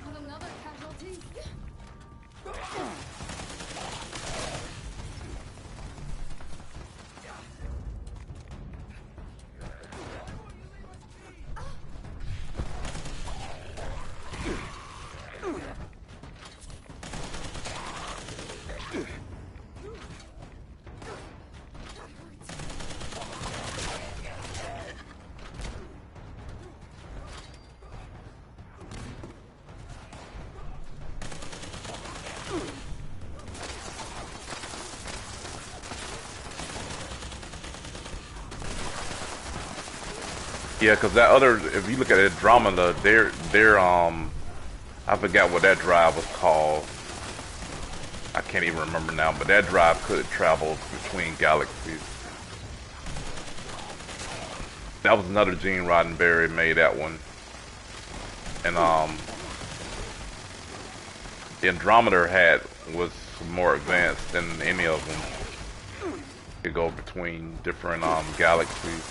With another casualty. Yeah, because that other, if you look at Andromeda, I forgot what that drive was called. I can't even remember now, but that drive could travel between galaxies. That was another Gene Roddenberry made that one, and the Andromeda was more advanced than any of them. Could go between different galaxies.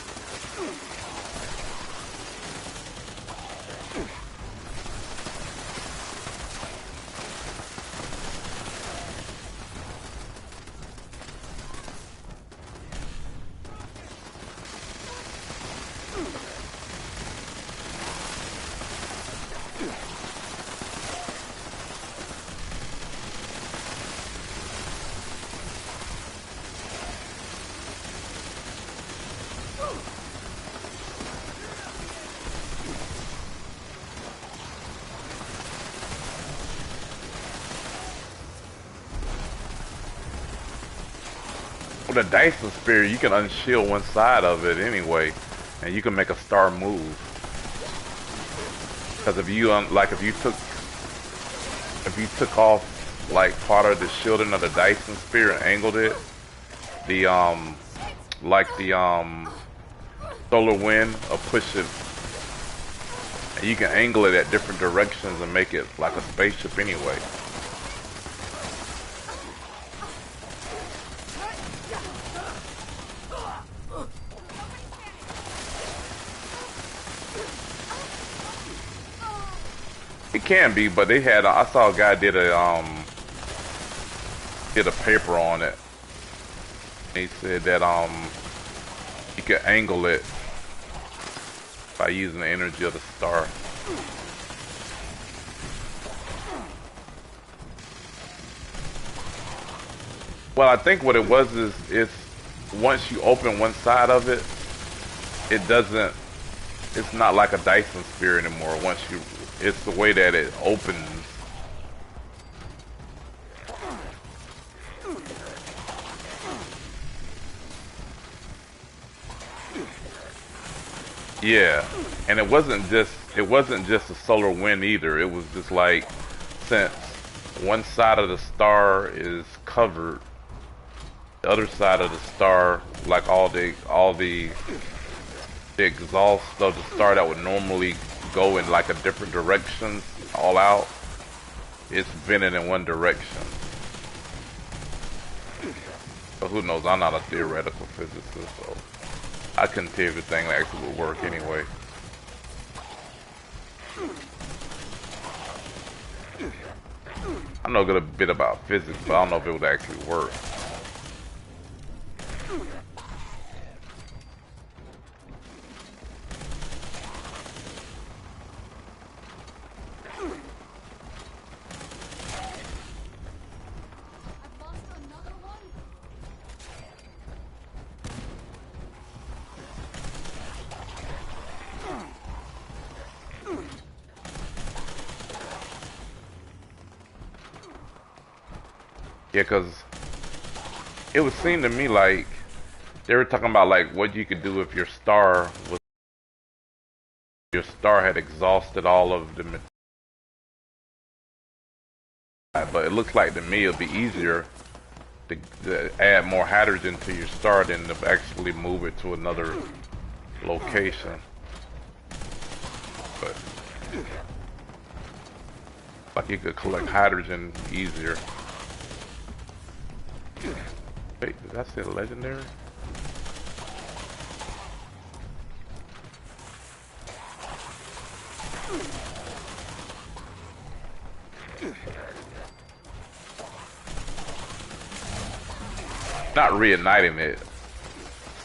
With a Dyson spear, you can unshield one side of it anyway, and you can make a star move. Because if you if you took off like part of the shielding of the Dyson spear and angled it, the solar wind will push it, and you can angle it at different directions and make it like a spaceship anyway. It can be, but they had I saw a guy did a paper on it. He said that you could angle it by using the energy of the star. Well, I think what it was is it's once you open one side of it, it's not like a Dyson spear anymore. It's the way that it opens. Yeah, and it wasn't just a solar wind either. It was just like, since one side of the star is covered, the other side of the star, like all the exhaust of the star that would normally go in like a different direction, all out, it's vented in one direction. But who knows? I'm not a theoretical physicist, so I couldn't tell if the thing actually would work anyway. I know a good bit about physics, but I don't know if it would actually work. Yeah, because it would seem to me like they were talking about like what you could do if your star had exhausted all of the material. But it looks like to me it'll be easier to add more hydrogen to your star than to actually move it to another location. But like you could collect hydrogen easier. Wait, did I say legendary? Not reigniting it,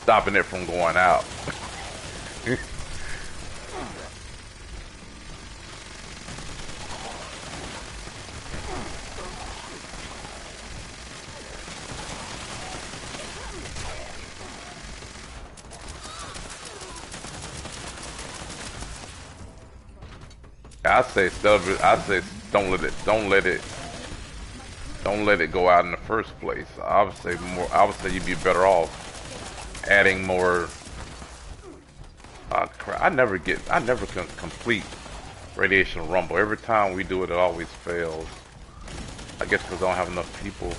stopping it from going out. I say don't let it go out in the first place. I would say you'd be better off adding more. Crap. I never can complete Radiation Rumble. Every time we do it, it always fails. I guess because I don't have enough people.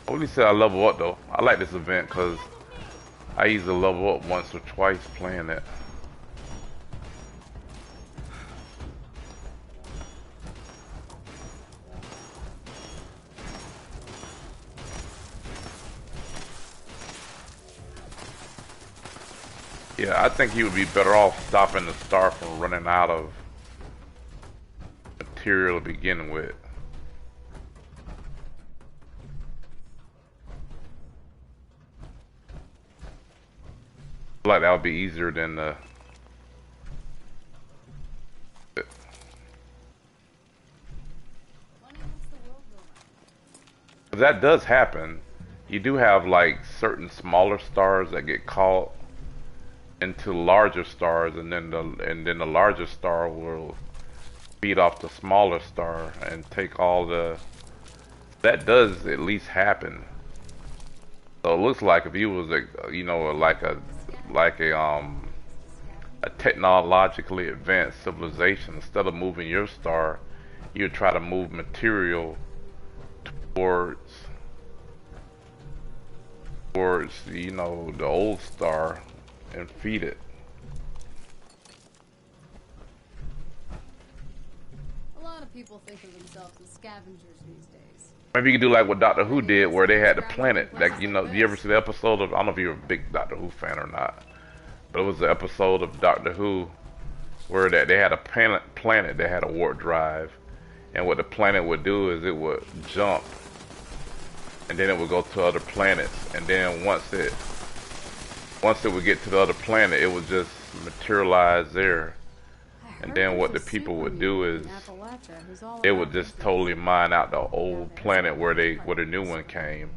I wouldn't say I level up though. I like this event because I usually level up once or twice playing it. Yeah, I think he would be better off stopping the star from running out of material to begin with. Like that would be easier than the. That does happen. You do have like certain smaller stars that get caught into larger stars, and then the larger star will feed off the smaller star and take all the. That does at least happen. So it looks like if you was a, you know, a technologically advanced civilization, instead of moving your star, you would try to move material towards you know, the old star and feed it. A lot of people think of themselves as scavengers these days. Maybe you could do like what Doctor Who did, where they had the planet. Like, you know, you ever see the episode of? I don't know if you're a big Doctor Who fan or not, but it was the episode of Doctor Who where that they had a planet that had a warp drive, and what the planet would do is it would jump, and then it would go to other planets, and then once it would get to the other planet, it would just materialize there. And then what the people would do is they would just totally mine out the old planet where the new one came.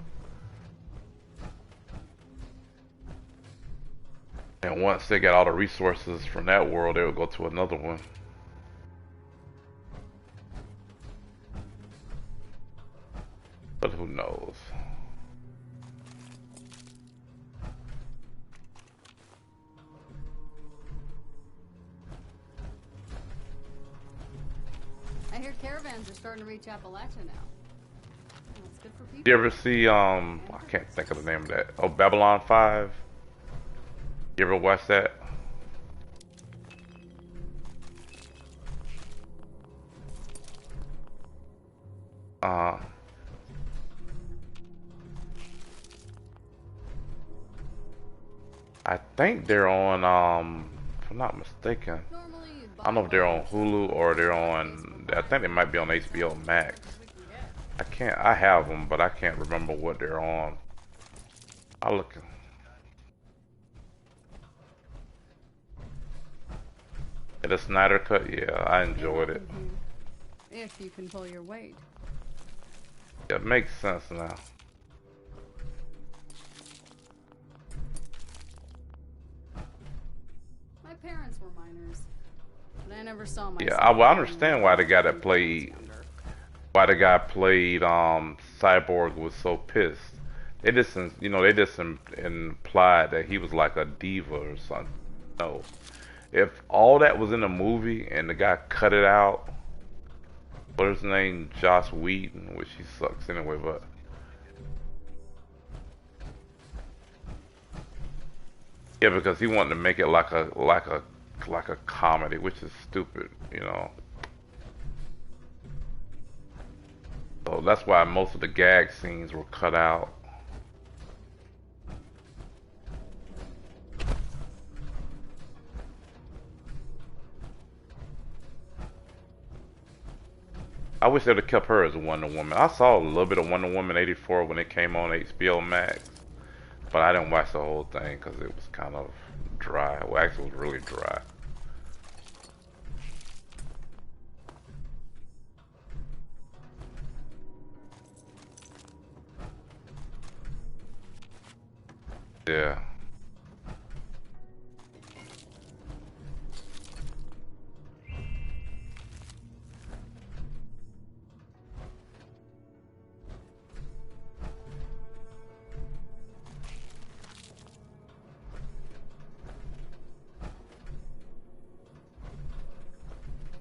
And once they got all the resources from that world, they would go to another one. But who knows? I hear caravans are starting to reach Appalachia now. That's good for people. You ever see, I can't think of the name of that. Oh, Babylon 5? You ever watch that? I think they're on, if I'm not mistaken, I don't know if they're on Hulu or they're on, I think they might be on HBO Max. I have them, but I can't remember what they're on. I'll look. The Snyder Cut, yeah, I enjoyed it. If you can pull your weight. Yeah, it makes sense now. My parents were minors, but I never saw my. Yeah, I understand why the guy played Cyborg was so pissed. They just, you know, implied that he was like a diva or something. No. If all that was in the movie and the guy cut it out, what's his name? Joss Whedon, which he sucks anyway, but yeah, because he wanted to make it like a comedy, which is stupid, you know. So that's why most of the gag scenes were cut out. I wish they'd have kept her as Wonder Woman. I saw a little bit of Wonder Woman 84 when it came on HBO Max, but I didn't watch the whole thing because it was kind of dry. Well, actually, it was really dry. Yeah.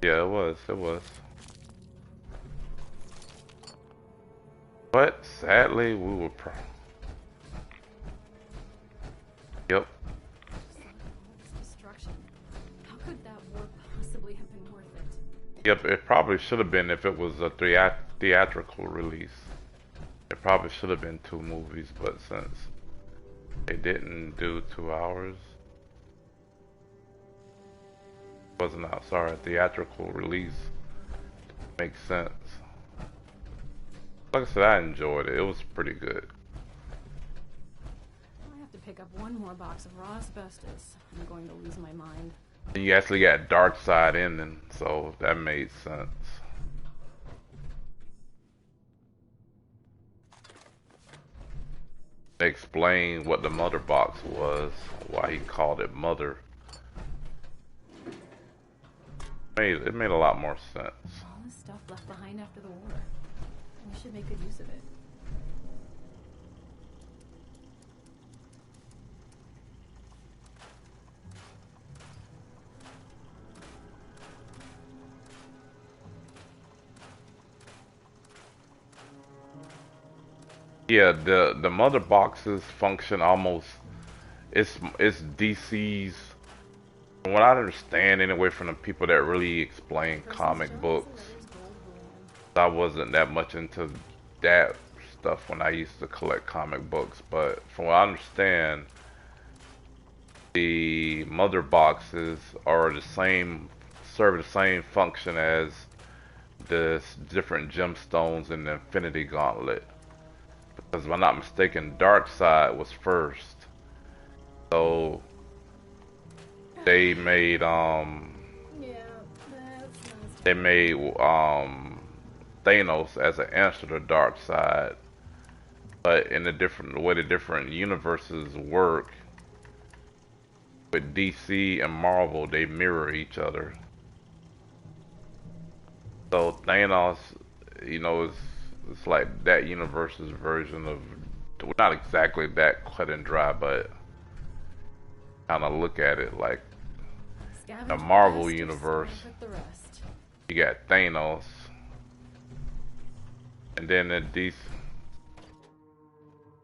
Yeah, it was. But sadly, we were Yep. Destruction. How could that war possibly have been worth it? Yep, it probably should have been if it was a theatrical release. It probably should have been 2 movies, but since they didn't do 2 hours, wasn't out. Sorry, theatrical release makes sense. Like I said, I enjoyed it. It was pretty good. I have to pick up one more box of raw asbestos. I'm going to lose my mind. And you actually got dark side ending, so that made sense. They explained what the mother box was, why he called it mother. It made a lot more sense. All this stuff left behind after the war. We should make good use of it. Yeah, the mother boxes function almost. It's DC's. From what I understand, anyway, from the people that really explain comic books, I wasn't that much into that stuff when I used to collect comic books. But from what I understand, the mother boxes are the same, serve the same function as the different gemstones in the Infinity Gauntlet. Because if I'm not mistaken, Darkseid was first. So they made Yeah, that's nice. they made Thanos as an answer to Darkseid. But in the way the different universes work, with DC and Marvel, they mirror each other. So Thanos, it's like that universe's version of, well, not exactly that cut and dry, but kind of look at it like a Marvel universe. The rest. You got Thanos, and then in DC,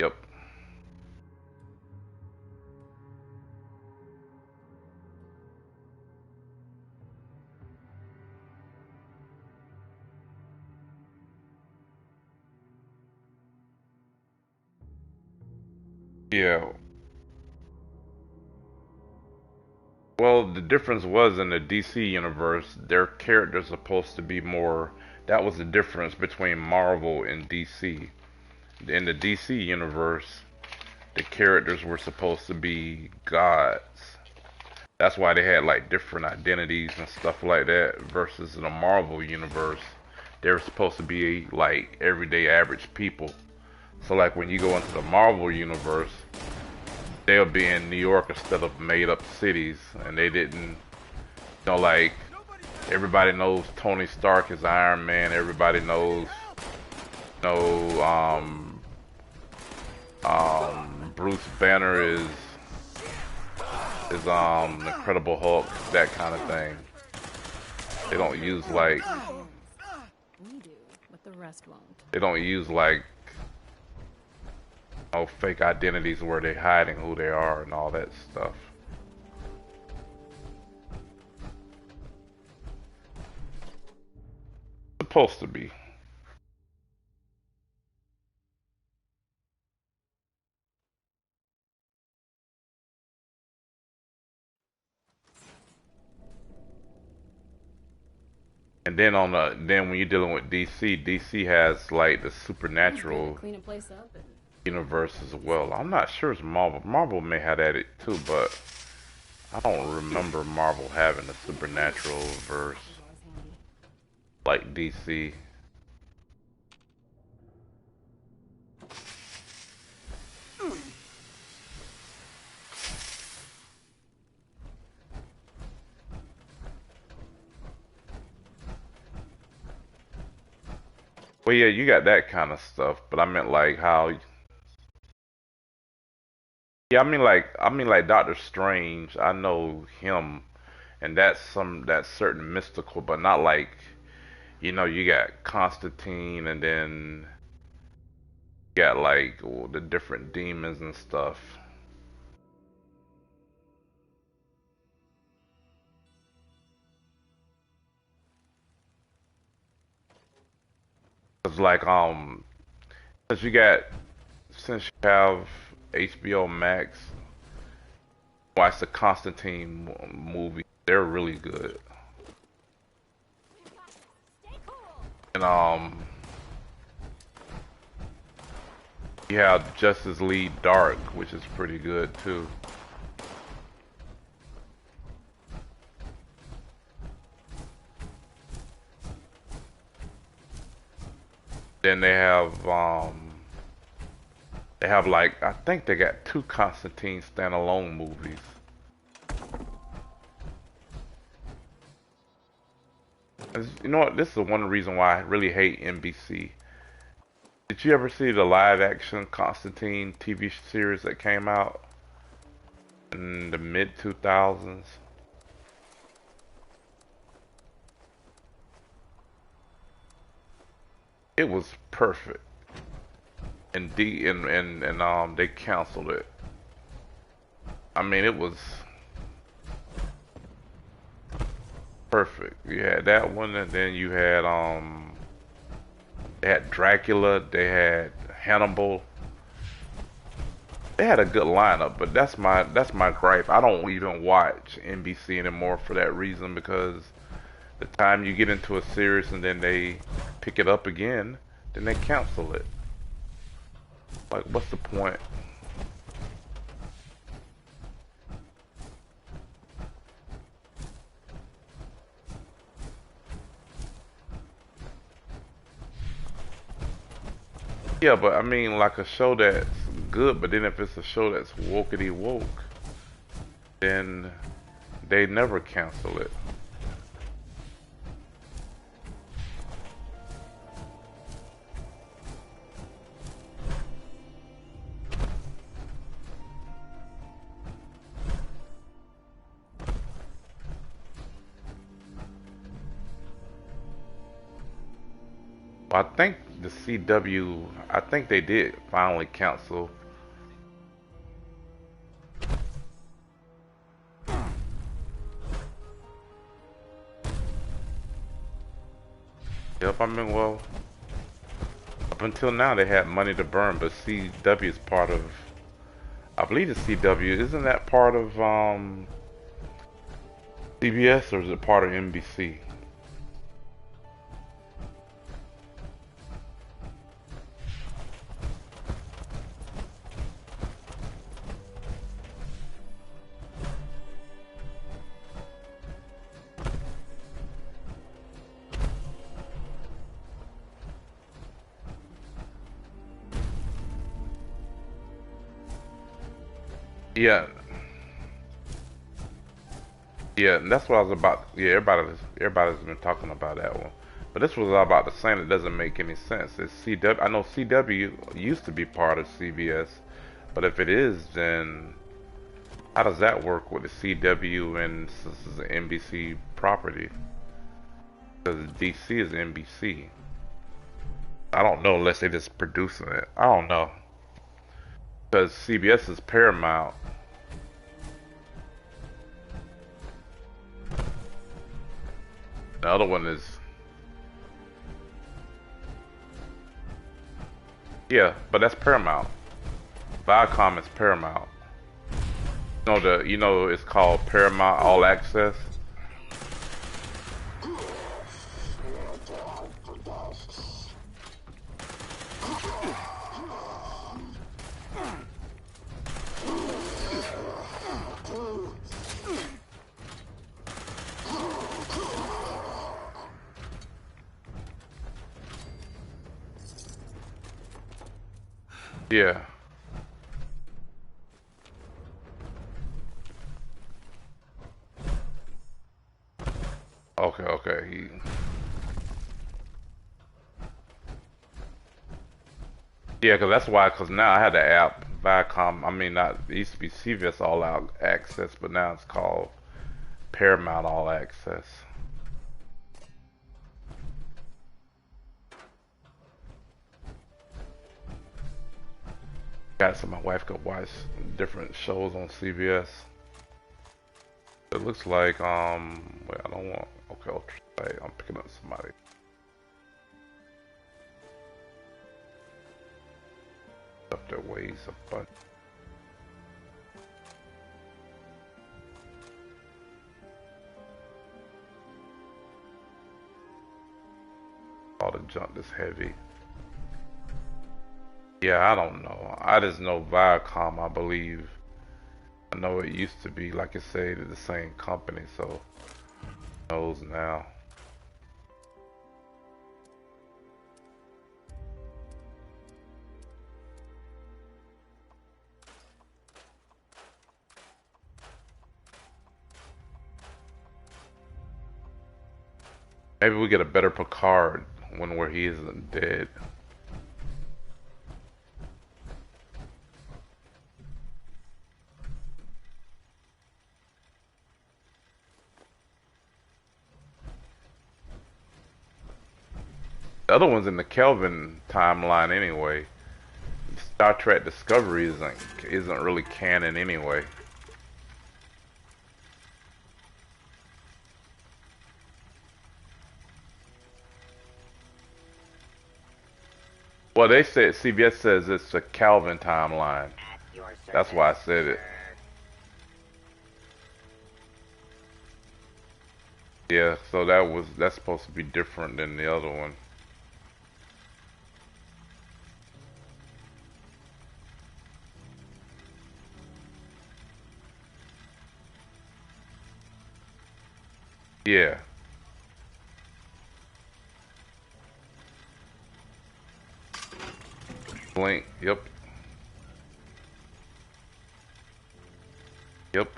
yep. Yeah. Well, the difference was in the DC universe, their characters supposed to be more. That was the difference between Marvel and DC. In the DC universe, the characters were supposed to be gods. That's why they had like different identities and stuff like that. Versus in the Marvel universe, they were supposed to be like everyday average people. So like when you go into the Marvel universe, they'll be in New York instead of made up cities, and they didn't, like everybody knows Tony Stark is Iron Man. Everybody knows, Bruce Banner is Incredible Hulk, that kind of thing. They don't use like We do, but the rest won't. they don't use like fake identities where they're hiding who they are and all that stuff. Supposed to be. And then when you're dealing with DC has like the supernatural Clean a place up and universe as well. I'm not sure it's Marvel. Marvel may have that too, but I don't remember Marvel having a supernatural verse like DC. Well, yeah, you got that kind of stuff, but I meant like how. Yeah, I mean like Doctor Strange. I know him, and that's certain mystical, but not like you got Constantine, and then you got like the different demons and stuff. It's like since you got since you have HBO Max, watch the Constantine movie. They're really good. And you have Justice League Dark, which is pretty good too. Then they have like I think they got two Constantine standalone movies. You know what? This is one reason why I really hate NBC. Did you ever see the live action Constantine TV series that came out in the mid 2000s? It was perfect. And they canceled it. I mean, it was perfect. You had that one, and then you had they had Dracula, they had Hannibal. They had a good lineup, but that's my gripe. I don't even watch NBC anymore for that reason, because the time you get into a series and then they pick it up again, then they cancel it. Like, what's the point? Yeah, but I mean, like a show that's good, but then if it's a show that's wokety woke, then they never cancel it. I think the CW, I think they did finally cancel. Yep, I mean, well, up until now they had Money to Burn, but CW is part of, I believe the CW, isn't that part of CBS, or is it part of NBC? Yeah, yeah, and that's what I was about. Yeah, everybody's been talking about that one. But this was all about the same. It doesn't make any sense. It's CW. I know CW used to be part of CBS, but if it is, then how does that work with the CW and this is an NBC property? Because DC is NBC. I don't know unless they're just producing it. I don't know. Because CBS is Paramount. The other one is, yeah, but that's Paramount. Viacom is Paramount. You know it's called Paramount All Access. Yeah. Okay, okay. Yeah, because that's why. Because now I had the app Viacom. I mean, not it used to be CVS All Out Access, but now it's called Paramount All Access. Got so my wife could watch different shows on CBS. It looks like wait, I don't want. Okay, I'll try. I'm picking up somebody. Stuff that weighs a bunch. All the junk that's heavy. Yeah, I don't know. I just know Viacom, I believe. I know it used to be, like I said, the same company, so who knows now. Maybe we get a better Picard when where he isn't dead. The other one's in the Kelvin timeline anyway. Star Trek Discovery isn't really canon anyway. Well, they said CBS says it's a Calvin timeline. That's why I said it. Yeah, so that's supposed to be different than the other one. Yeah. Blink. Yep. Yep.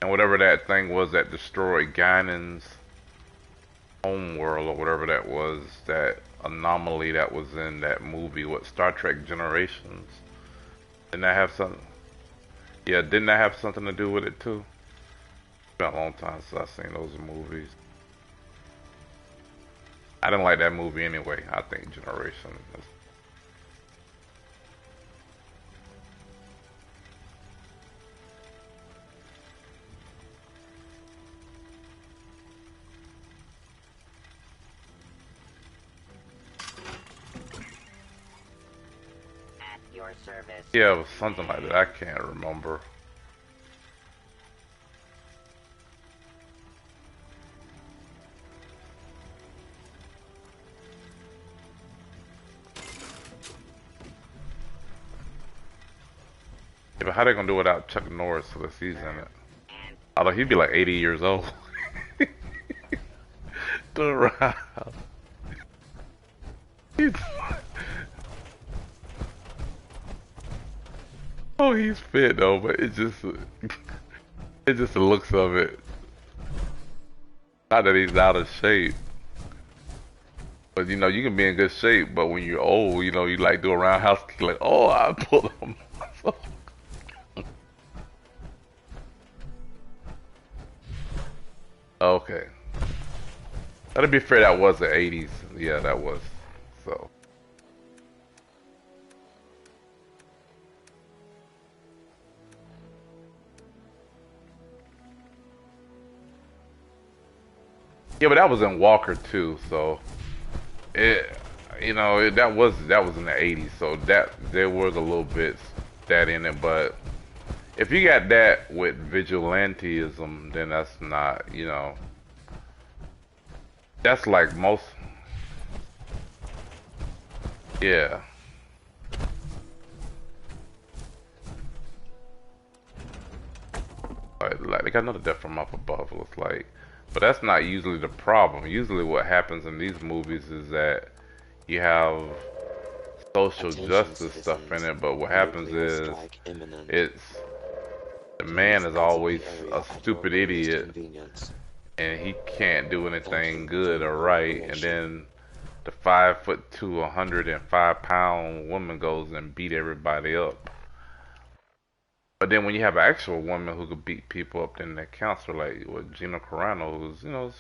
And whatever that thing was that destroyed Guinan's home world or whatever that was, that anomaly that was in that movie, what, Star Trek Generations? Didn't that have something? Yeah, didn't that have something to do with it too? It's been a long time since I've seen those movies. I didn't like that movie anyway. I think Generations. Service. Yeah, it was something like that. I can't remember. Yeah, but how they gonna do it without Chuck Norris for the season in it? Although he'd be like 80 years old. Turn around. Oh, he's fit though, but it's just the looks of it. Not that he's out of shape, but you know you can be in good shape. But when you're old, you know you like do a roundhouse kick, like, oh, I pulled him. Okay, that'd be fair. That was the '80s. Yeah, that was. So. Yeah, but that was in Walker too, so it, you know, that was in the '80s, so that there was a little bit that in it. But if you got that with vigilantism, then that's not, you know, that's like most, yeah. Like they got another death from up above. It looks like. But that's not usually the problem. Usually what happens in these movies is that you have social justice stuff in it, but what happens is it's the man is always a stupid idiot and he can't do anything good or right, and then the 5'2", 105-pound woman goes and beat everybody up. But then when you have an actual woman who could beat people up, then that counts for like what Gina Carano, who's, you know,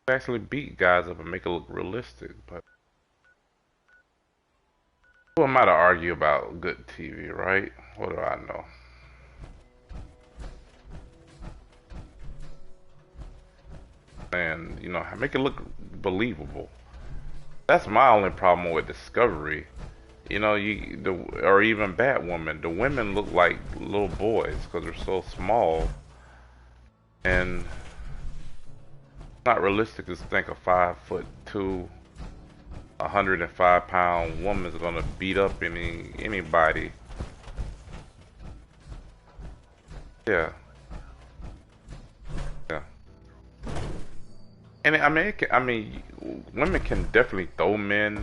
actually beat guys up and make it look realistic. But who am I to argue about good TV, right? What do I know? And you know, make it look believable. That's my only problem with Discovery. You know, or even Batwoman. The women look like little boys because they're so small, and it's not realistic to think a 5'2", 105-pound woman is gonna beat up anybody. Yeah. Yeah. And I mean, women can definitely throw men,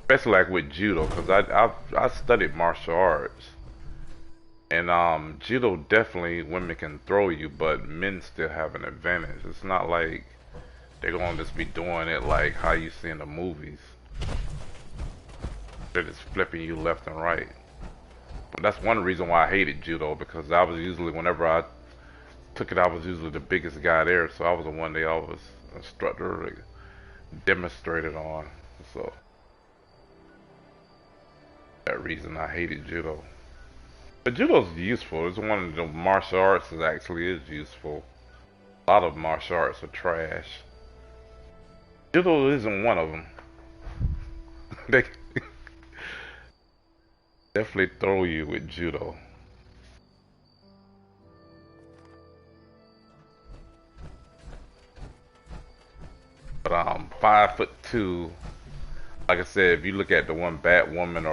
especially like with judo, because I studied martial arts, and judo definitely women can throw you, but men still have an advantage. It's not like they're gonna just be doing it like how you see in the movies. They're just flipping you left and right. That's one reason why I hated judo, because I was usually, whenever I took it, I was usually the biggest guy there, so I was the one they always instructor like, demonstrated on. So that reason I hated judo. But judo's useful. It's one of the martial arts that actually is useful. A lot of martial arts are trash. Judo isn't one of them. They definitely throw you with judo. But 5'2", like I said, if you look at the one Batwoman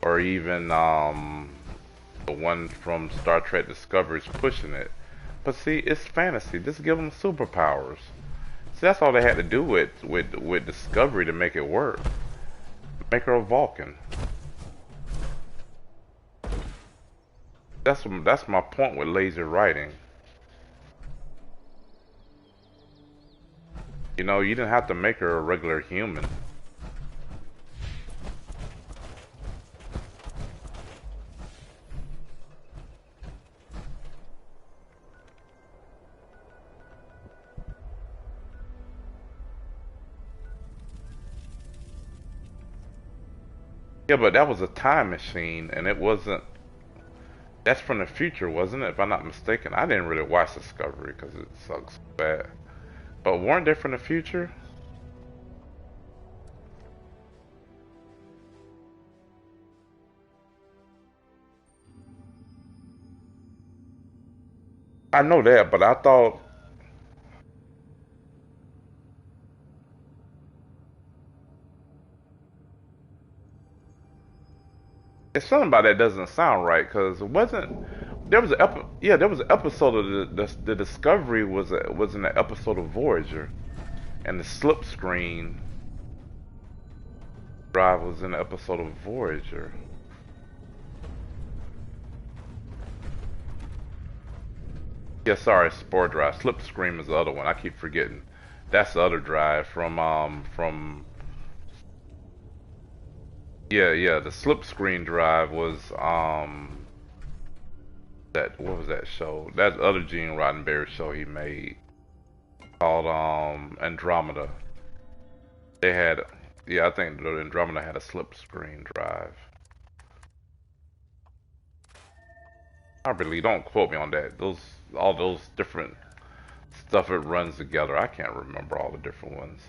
or even the one from Star Trek Discovery's pushing it. But see, it's fantasy. Just give them superpowers. See, that's all they had to do with Discovery to make it work. Make her a Vulcan. That's my point with laser writing. You know, you didn't have to make her a regular human. Yeah, but that was a time machine, and it wasn't. That's from the future, wasn't it? If I'm not mistaken, I didn't really watch Discovery because it sucks bad. But weren't they from the future? I know that, but I thought it's something about that doesn't sound right because it wasn't. There was yeah, there was an episode of the Discovery was in an episode of Voyager, and the slip screen drive was in an episode of Voyager. Yeah, sorry, Spore Drive. Slipstream is the other one. I keep forgetting. That's the other drive from yeah, the Slipscreen drive was that what was that show? That other Gene Roddenberry show he made called Andromeda. They had yeah, I think the Andromeda had a Slipscreen drive. I really don't quote me on that. Those all those different stuff it runs together. I can't remember all the different ones.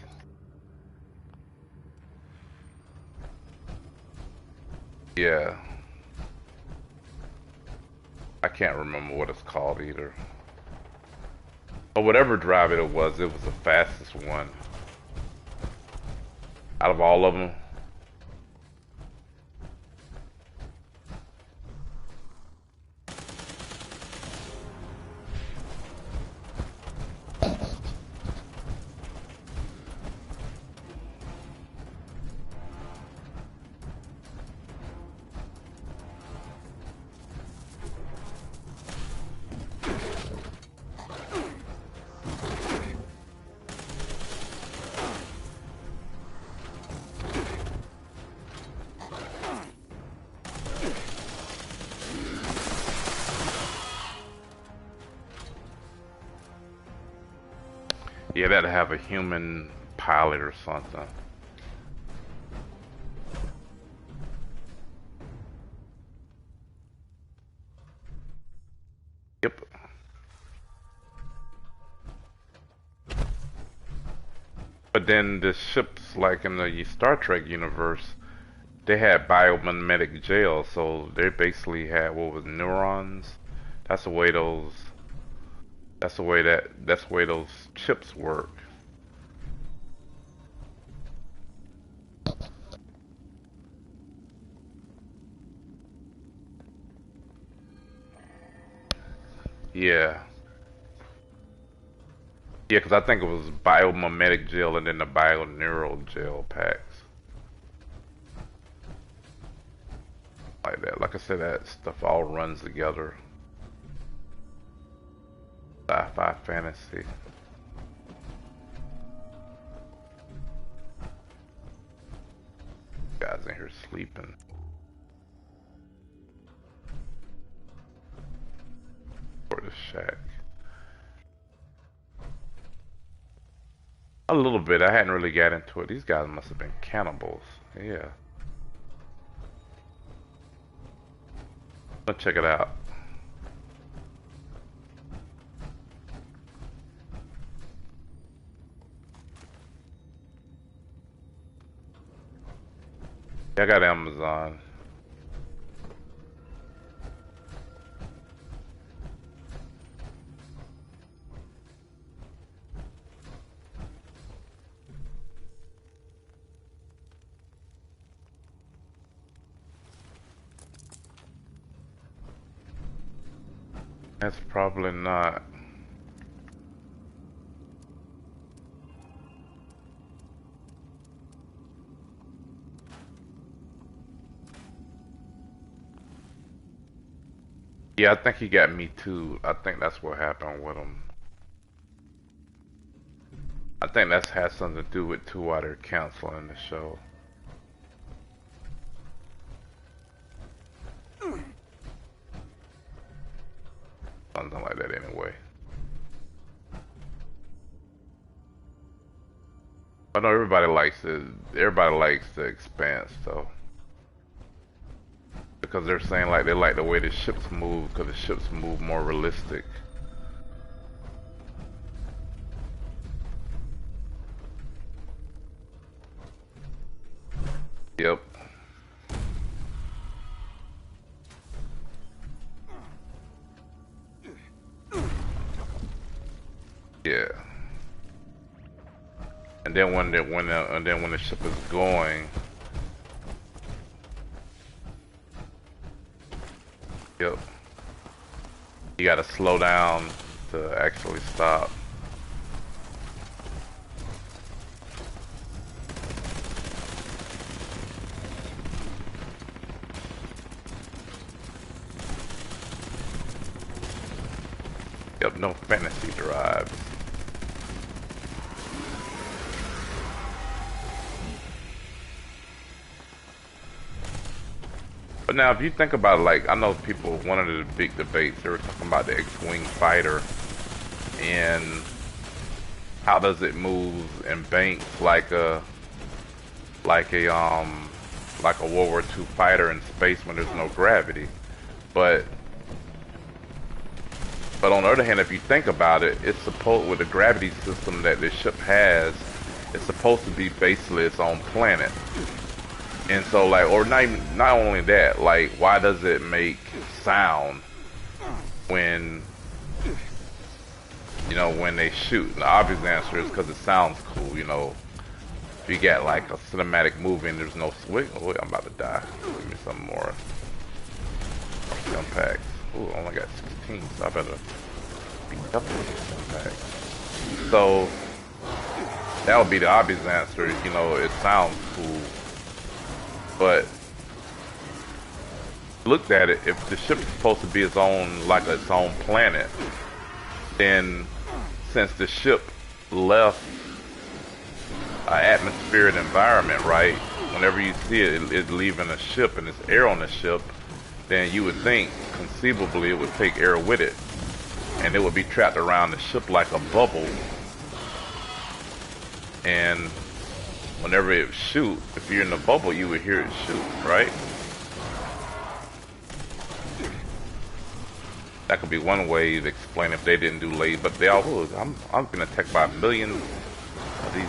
Yeah. I can't remember what it's called either. But whatever drive it was the fastest one. Out of all of them. Yeah, that'd have a human pilot or something. Yep. But then the ships, like in the Star Trek universe, they had biomimetic jails, so they basically had what was neurons. That's the way those. That's the way those chips work. Yeah. Yeah, because I think it was biomimetic gel and then the bioneural gel packs. Like that. Like I said, that stuff all runs together. Sci-fi fantasy. Guys in here sleeping. For the shack. A little bit. I hadn't really got into it. These guys must have been cannibals. Yeah. Let's check it out. Yeah, I got Amazon. That's probably not. Yeah, I think he got me too. I think that's what happened with him. I think that has something to do with too why they're canceling the show. Something like that anyway. I know everybody likes it. Everybody likes the Expanse though. Because they're saying like they like the way the ships move because the ships move more realistic. Yep. Yeah. And then when the ship is going, yep, you gotta slow down to actually stop. Yep, no fantasy drives. But now, if you think about it, like, I know people, one of the big debates, they were talking about the X-Wing fighter and how does it move and banks like a World War II fighter in space when there's no gravity. But on the other hand, if you think about it, it's supposed, with the gravity system that this ship has, it's supposed to be basically its own planet. And so, like, or not only that, like, why does it make sound when, you know, when they shoot? And the obvious answer is because it sounds cool, you know. If you get like a cinematic movie and there's no swing, oh, I'm about to die. Give me some more impacts. Ooh, I only got 16, so I better be double with this impact. So that would be the obvious answer, you know, it sounds cool. But looked at it, if the ship is supposed to be its own, like its own planet, then since the ship left an atmospheric environment, right? Whenever you see it, it's leaving a ship and there's air on the ship, then you would think conceivably it would take air with it, and it would be trapped around the ship like a bubble. And whenever it shoot, if you're in the bubble, you would hear it shoot, right? That could be one way to explain if they didn't do laser, but they all would. I'm been attacked by millions of these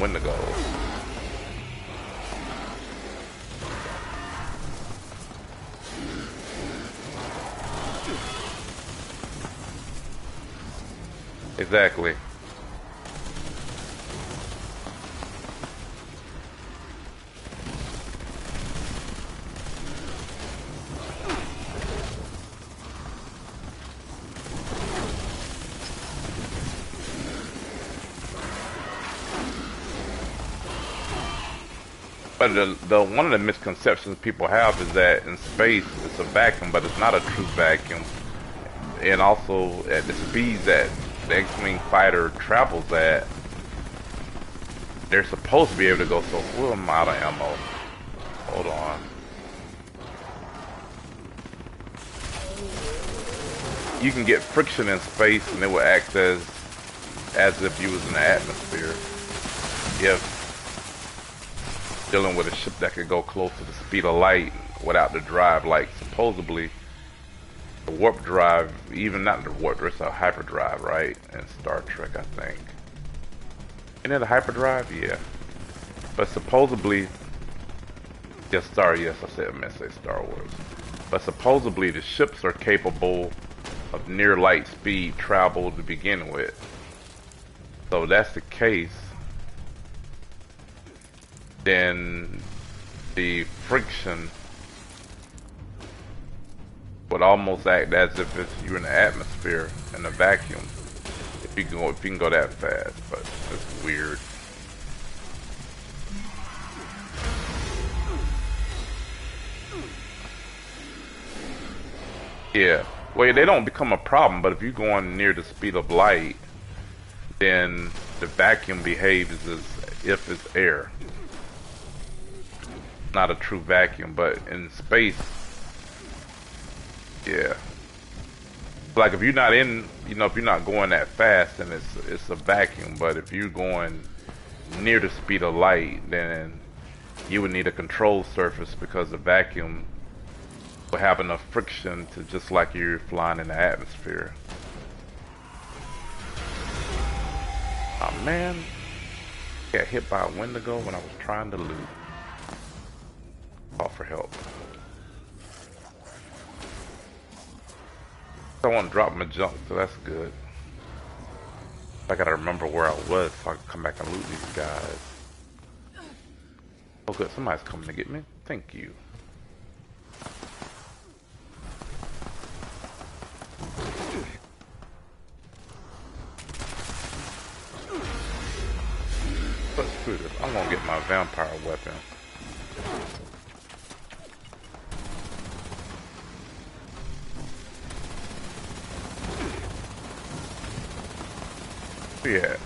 Wendigos. Exactly. But the one of the misconceptions people have is that in space it's a vacuum, but it's not a true vacuum. And also at the speeds that the X-wing fighter travels at, they're supposed to be able to go so. Well, I'm out of ammo. Hold on. You can get friction in space, and it will act as if you was in the atmosphere. If dealing with a ship that could go close to the speed of light without the drive, like supposedly the warp drive, even not the warp, it's a hyperdrive, right? In Star Trek, I think. Isn't it a hyperdrive? Yeah. But supposedly, yes, I said I meant to say Star Wars. But supposedly the ships are capable of near light speed travel to begin with. So if that's the case, then the friction would almost act as if you're in the atmosphere in a vacuum. If you can go that fast, but it's weird. Yeah. Well, they don't become a problem, but if you're going near the speed of light, then the vacuum behaves as if it's air. Not a true vacuum, but in space, yeah. Like if you're not in, if you're not going that fast, then it's a vacuum. But if you're going near the speed of light, then you would need a control surface because the vacuum will have enough friction to just like you're flying in the atmosphere. Oh man, got hit by a Wendigo when I was trying to loot. Call for help. I want to drop my junk, so that's good. I gotta remember where I was so I can come back and loot these guys. Oh good, somebody's coming to get me. Thank you. Let's do this. I'm gonna get my vampire weapon. Yeah.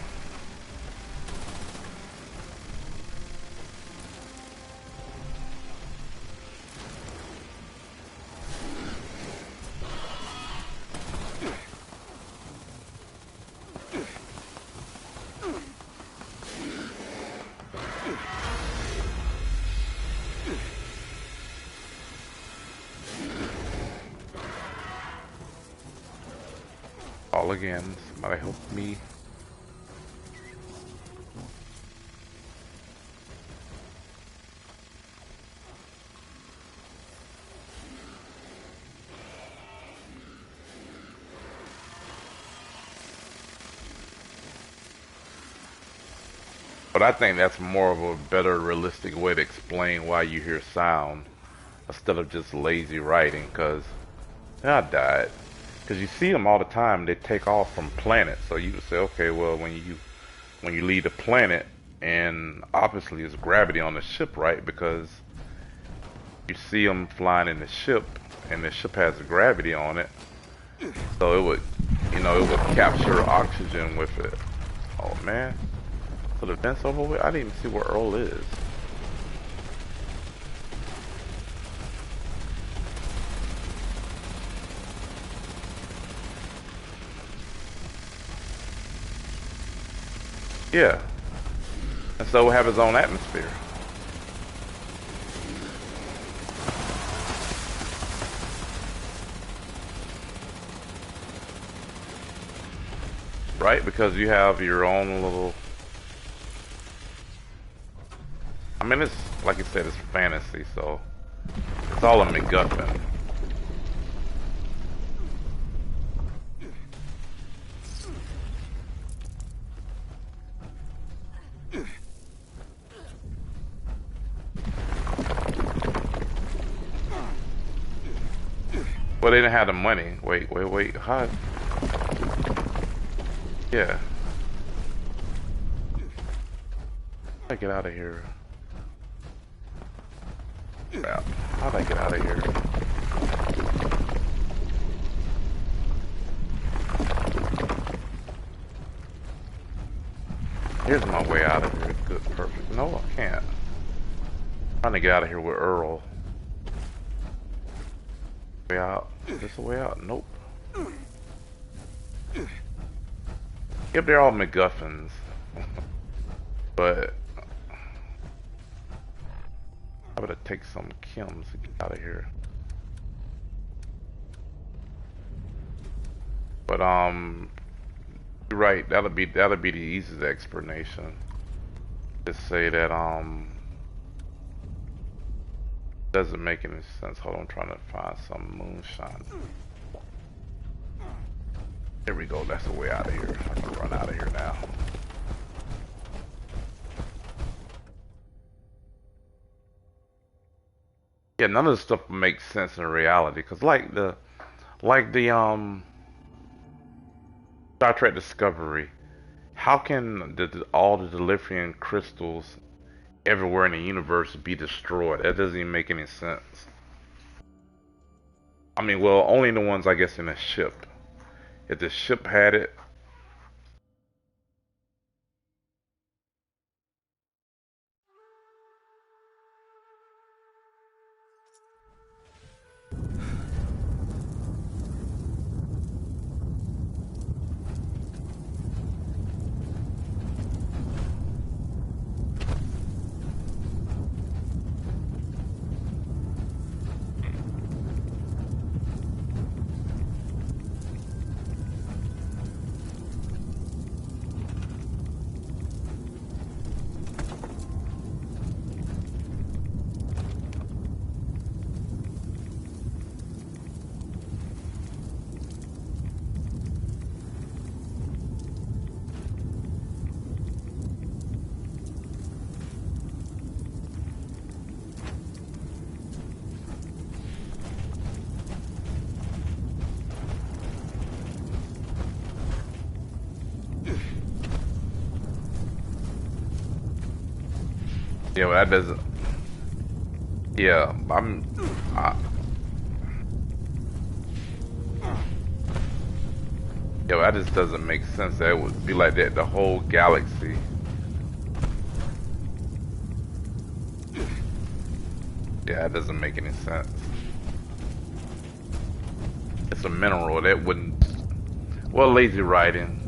All again. Somebody help me. But I think that's more of a better realistic way to explain why you hear sound instead of just lazy writing, because I died. Because you see them all the time, they take off from planets, so you would say, okay, well, when you leave the planet, and obviously there's gravity on the ship, right? Because you see them flying in the ship, and the ship has gravity on it, so it would, it would capture oxygen with it. Oh man. So the vent's over with? I didn't even see where Earl is. Yeah. And so we'll have his own atmosphere. Right? Because you have your own little... I mean, it's, like I said, it's fantasy, so it's all a MacGuffin. Well, they didn't have the money. Wait, how? Yeah. I get out of here. Crap. How'd I get out of here? Here's my way out of here. Good, perfect. No, I can't. I'm trying to get out of here with Earl. Way out. Is this the way out? Nope. Yep, they're all MacGuffins. But I better take some chems to get out of here. But you're right. That'll be the easiest explanation. Just say that doesn't make any sense. Hold on, I'm trying to find some moonshine. There we go. That's the way out of here. I can run out of here now. Yeah, none of this stuff makes sense in reality, because like the Star Trek Discovery, how can all the Delirium crystals everywhere in the universe be destroyed? That doesn't even make any sense. I mean, well, only the ones I guess in the ship. If the ship had it, yeah, well, that doesn't. Yeah, yeah, that just doesn't make sense. That it would be like that the whole galaxy. Yeah, that doesn't make any sense. It's a mineral that wouldn't. Well, lazy writing.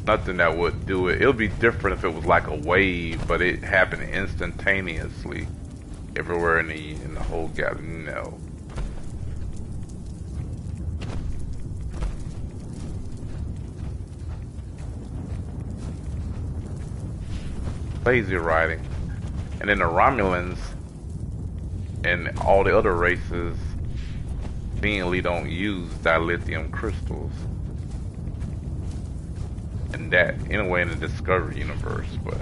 Nothing that would do it. It would be different if it was like a wave, but it happened instantaneously everywhere in the whole galaxy. No. Lazy writing. And then the Romulans and all the other races seemingly don't use dilithium crystals. And that, anyway, in the Discovery universe, but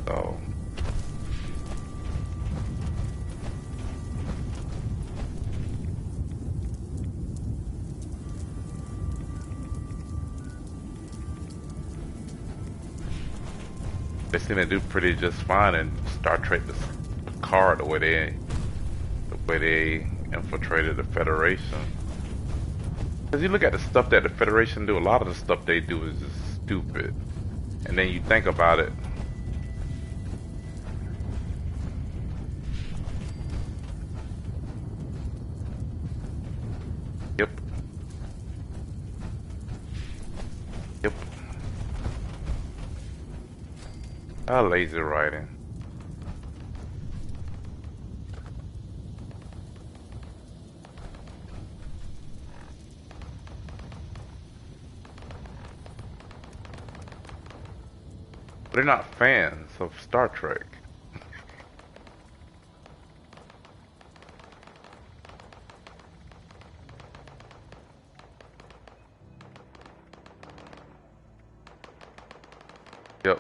so. They seem to do pretty just fine in Star Trek Picard the way they infiltrated the Federation. Because you look at the stuff that the Federation do, a lot of the stuff they do is just stupid. And then you think about it. Yep. Yep. Lazy writing. They're not fans of Star Trek. Yep.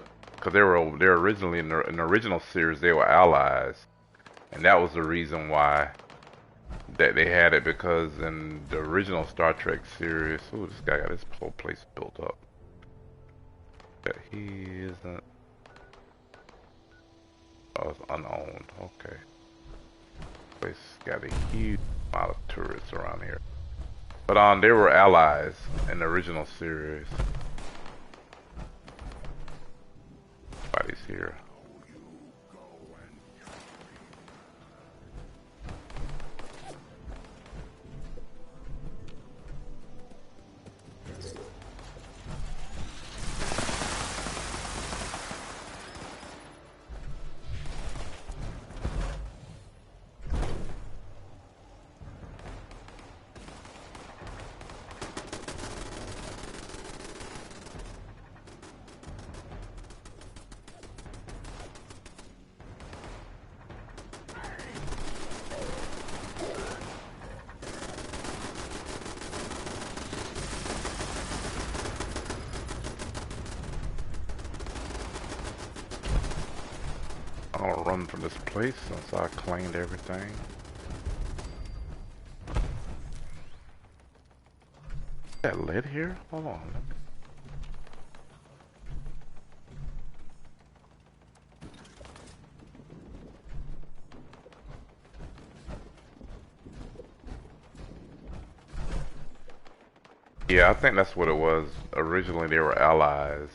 because they were originally in the original series they were allies, and that was the reason why that they had it, because in the original Star Trek series, ooh, this guy got his whole place built up. But he isn't. Oh, it's unowned. Okay. Place got a huge amount of tourists around here. But they were allies in the original series. Nobody's here. I'm gonna run from this place since I claimed everything. Is that lit here? Hold on. Yeah, I think that's what it was. Originally they were allies.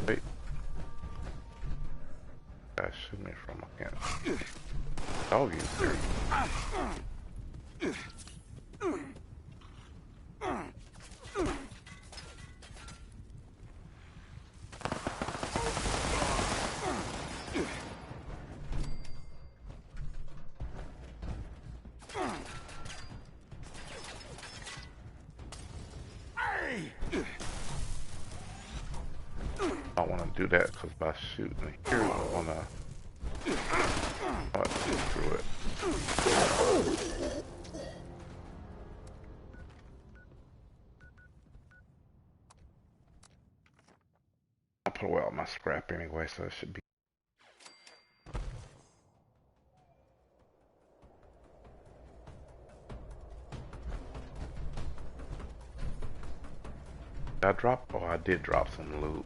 Wait. Guys shoot me from I can't. Dog you there. I don't want to do that because by shooting here, I want to shoot through it. I'll put away all my scrap anyway, so it should be. Did I drop? Oh, I did drop some loot.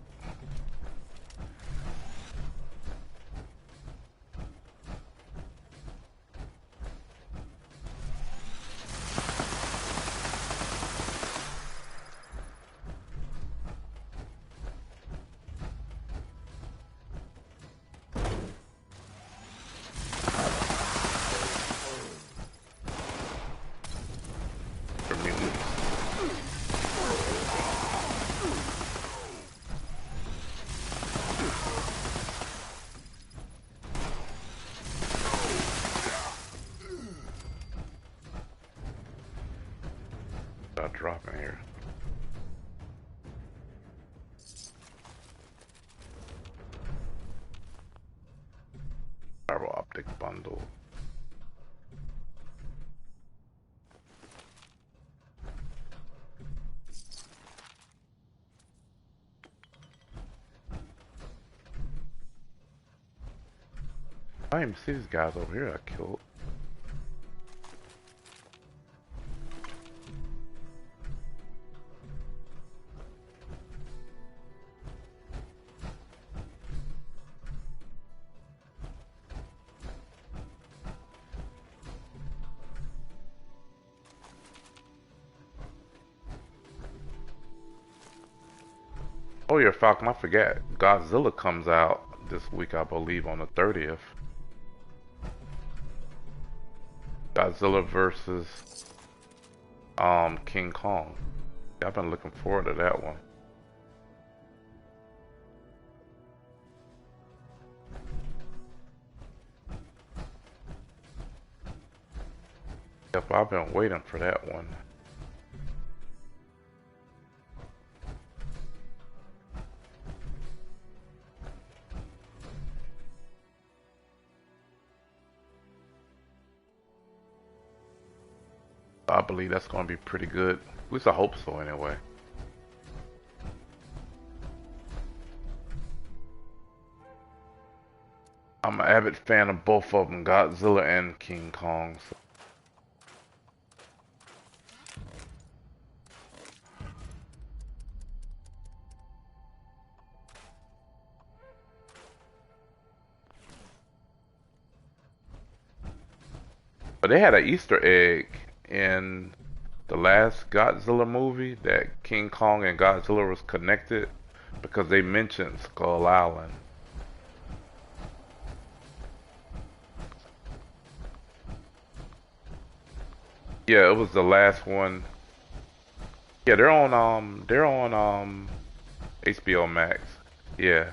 Dropping here. Fiber optic bundle. I didn't even see these guys over here I killed. Oh yeah, Falcon, I forgot. Godzilla comes out this week, I believe, on the 30th. Godzilla versus King Kong. Yeah, I've been looking forward to that one. Yep, I've been waiting for that one. I believe that's going to be pretty good. At least I hope so, anyway. I'm an avid fan of both of them, Godzilla and King Kong. So. But they had an Easter egg in the last Godzilla movie that King Kong and Godzilla was connected because they mentioned Skull Island. Yeah, it was the last one. Yeah, they're on HBO Max. Yeah.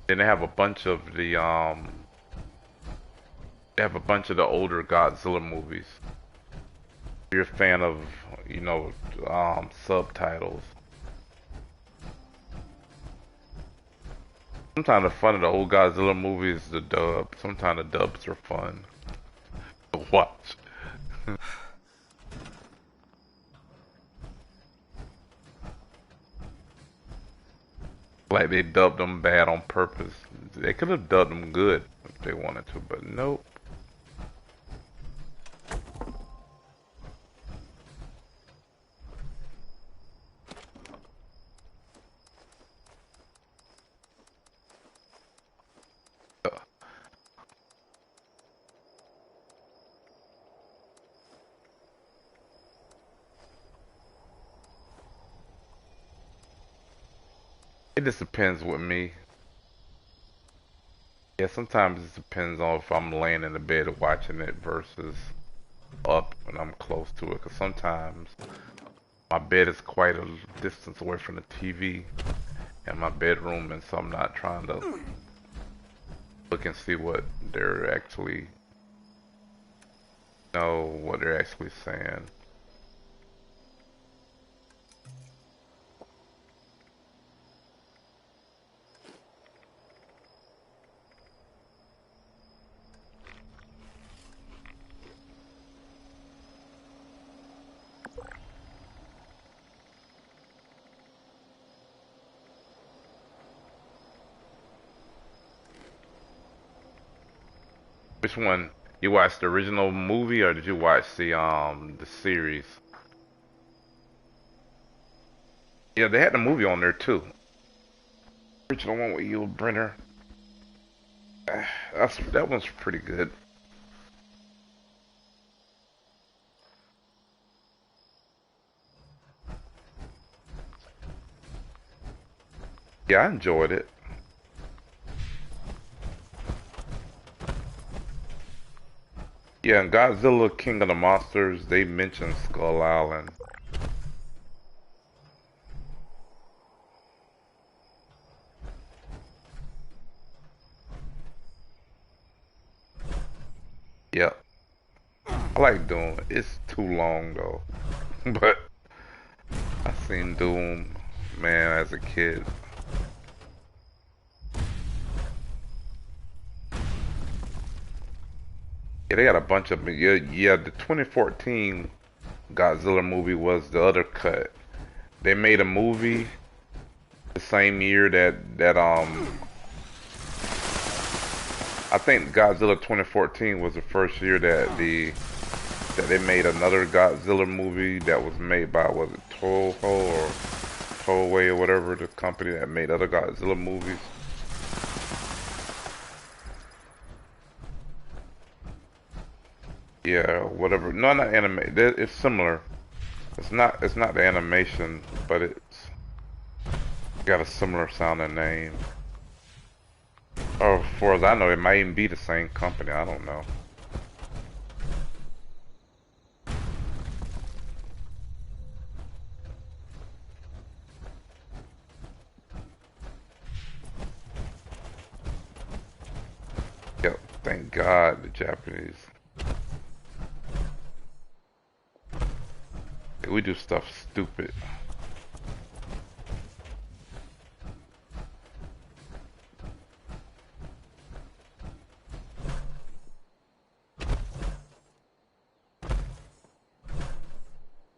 Then they have a bunch of the older Godzilla movies. If you're a fan of, you know, subtitles. Sometimes the fun of the old Godzilla movies is the dub. Sometimes the dubs are fun to watch. Like they dubbed them bad on purpose. They could have dubbed them good if they wanted to, but nope. It just depends with me. Yeah, sometimes it depends on if I'm laying in the bed watching it versus up when I'm close to it. Because sometimes my bed is quite a distance away from the TV in my bedroom, and so I'm not trying to look and see what they're actually what they're actually saying. Which one? You watched the original movie or did you watch the series? Yeah, they had the movie on there too. Original one with Yul Brynner. That one's pretty good. Yeah, I enjoyed it. Yeah, and Godzilla King of the Monsters, they mentioned Skull Island. Yep. I like Doom. It's too long though. But I seen Doom, man, as a kid. Yeah, they got a bunch of yeah. The 2014 Godzilla movie was the other cut. They made a movie the same year that I think Godzilla 2014 was the first year that they made another Godzilla movie that was made by, was it Toho or Toei or whatever, the company that made other Godzilla movies. Yeah, whatever. No, not anime. It's similar. It's not the animation, but it's got a similar sounding name. Or as far as I know, it might even be the same company. I don't know. Yep, thank God the Japanese. We do stuff stupid.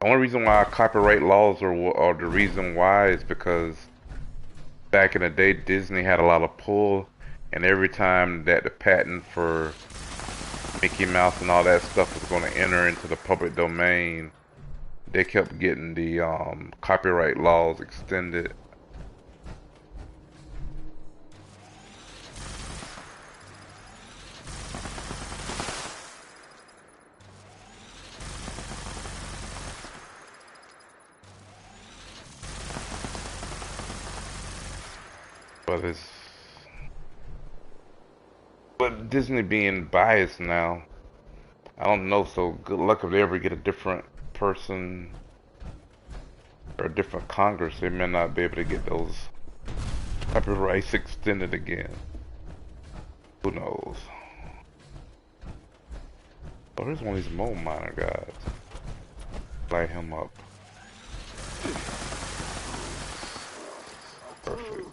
The only reason why copyright laws are the reason why is because back in the day Disney had a lot of pull, and every time that the patent for Mickey Mouse and all that stuff was going to enter into the public domain, they kept getting the copyright laws extended. But Disney being biased now, I don't know. So good luck if they ever get a different person or a different Congress, they may not be able to get those copyrights extended again. Who knows? Oh, here's one of these mole miner guys. Light him up. Perfect.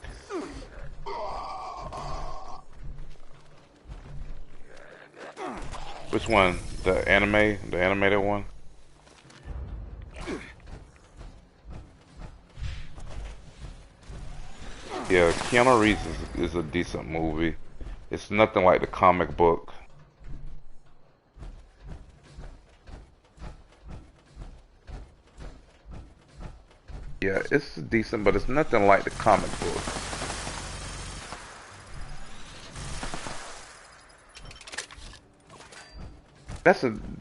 Which one? The anime? The animated one? Yeah, Keanu Reeves is a decent movie. It's nothing like the comic book. Yeah, it's decent, but it's nothing like the comic book.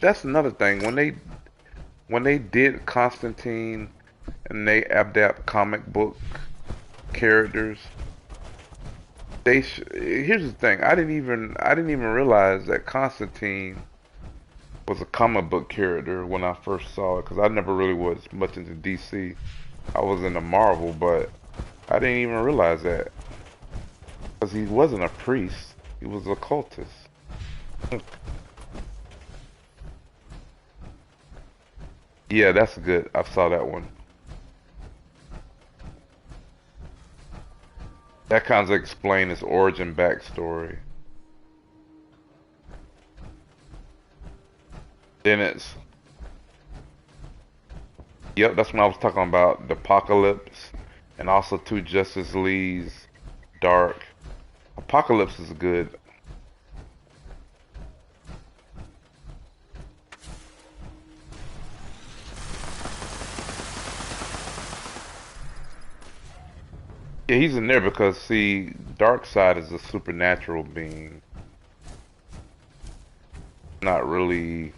That's another thing. When they did Constantine and they adapt comic book characters, here's the thing. I didn't even realize that Constantine was a comic book character when I first saw it, because I never really was much into DC. I was into Marvel, but I didn't even realize that, because he wasn't a priest. He was a cultist. Yeah, that's good. I saw that one. That kind of explains his origin backstory. Then yep, that's when I was talking about the Apocalypse, and also two Justice Leagues, Dark. Apocalypse is good. Yeah, he's in there because, see, Darkseid is a supernatural being. Not really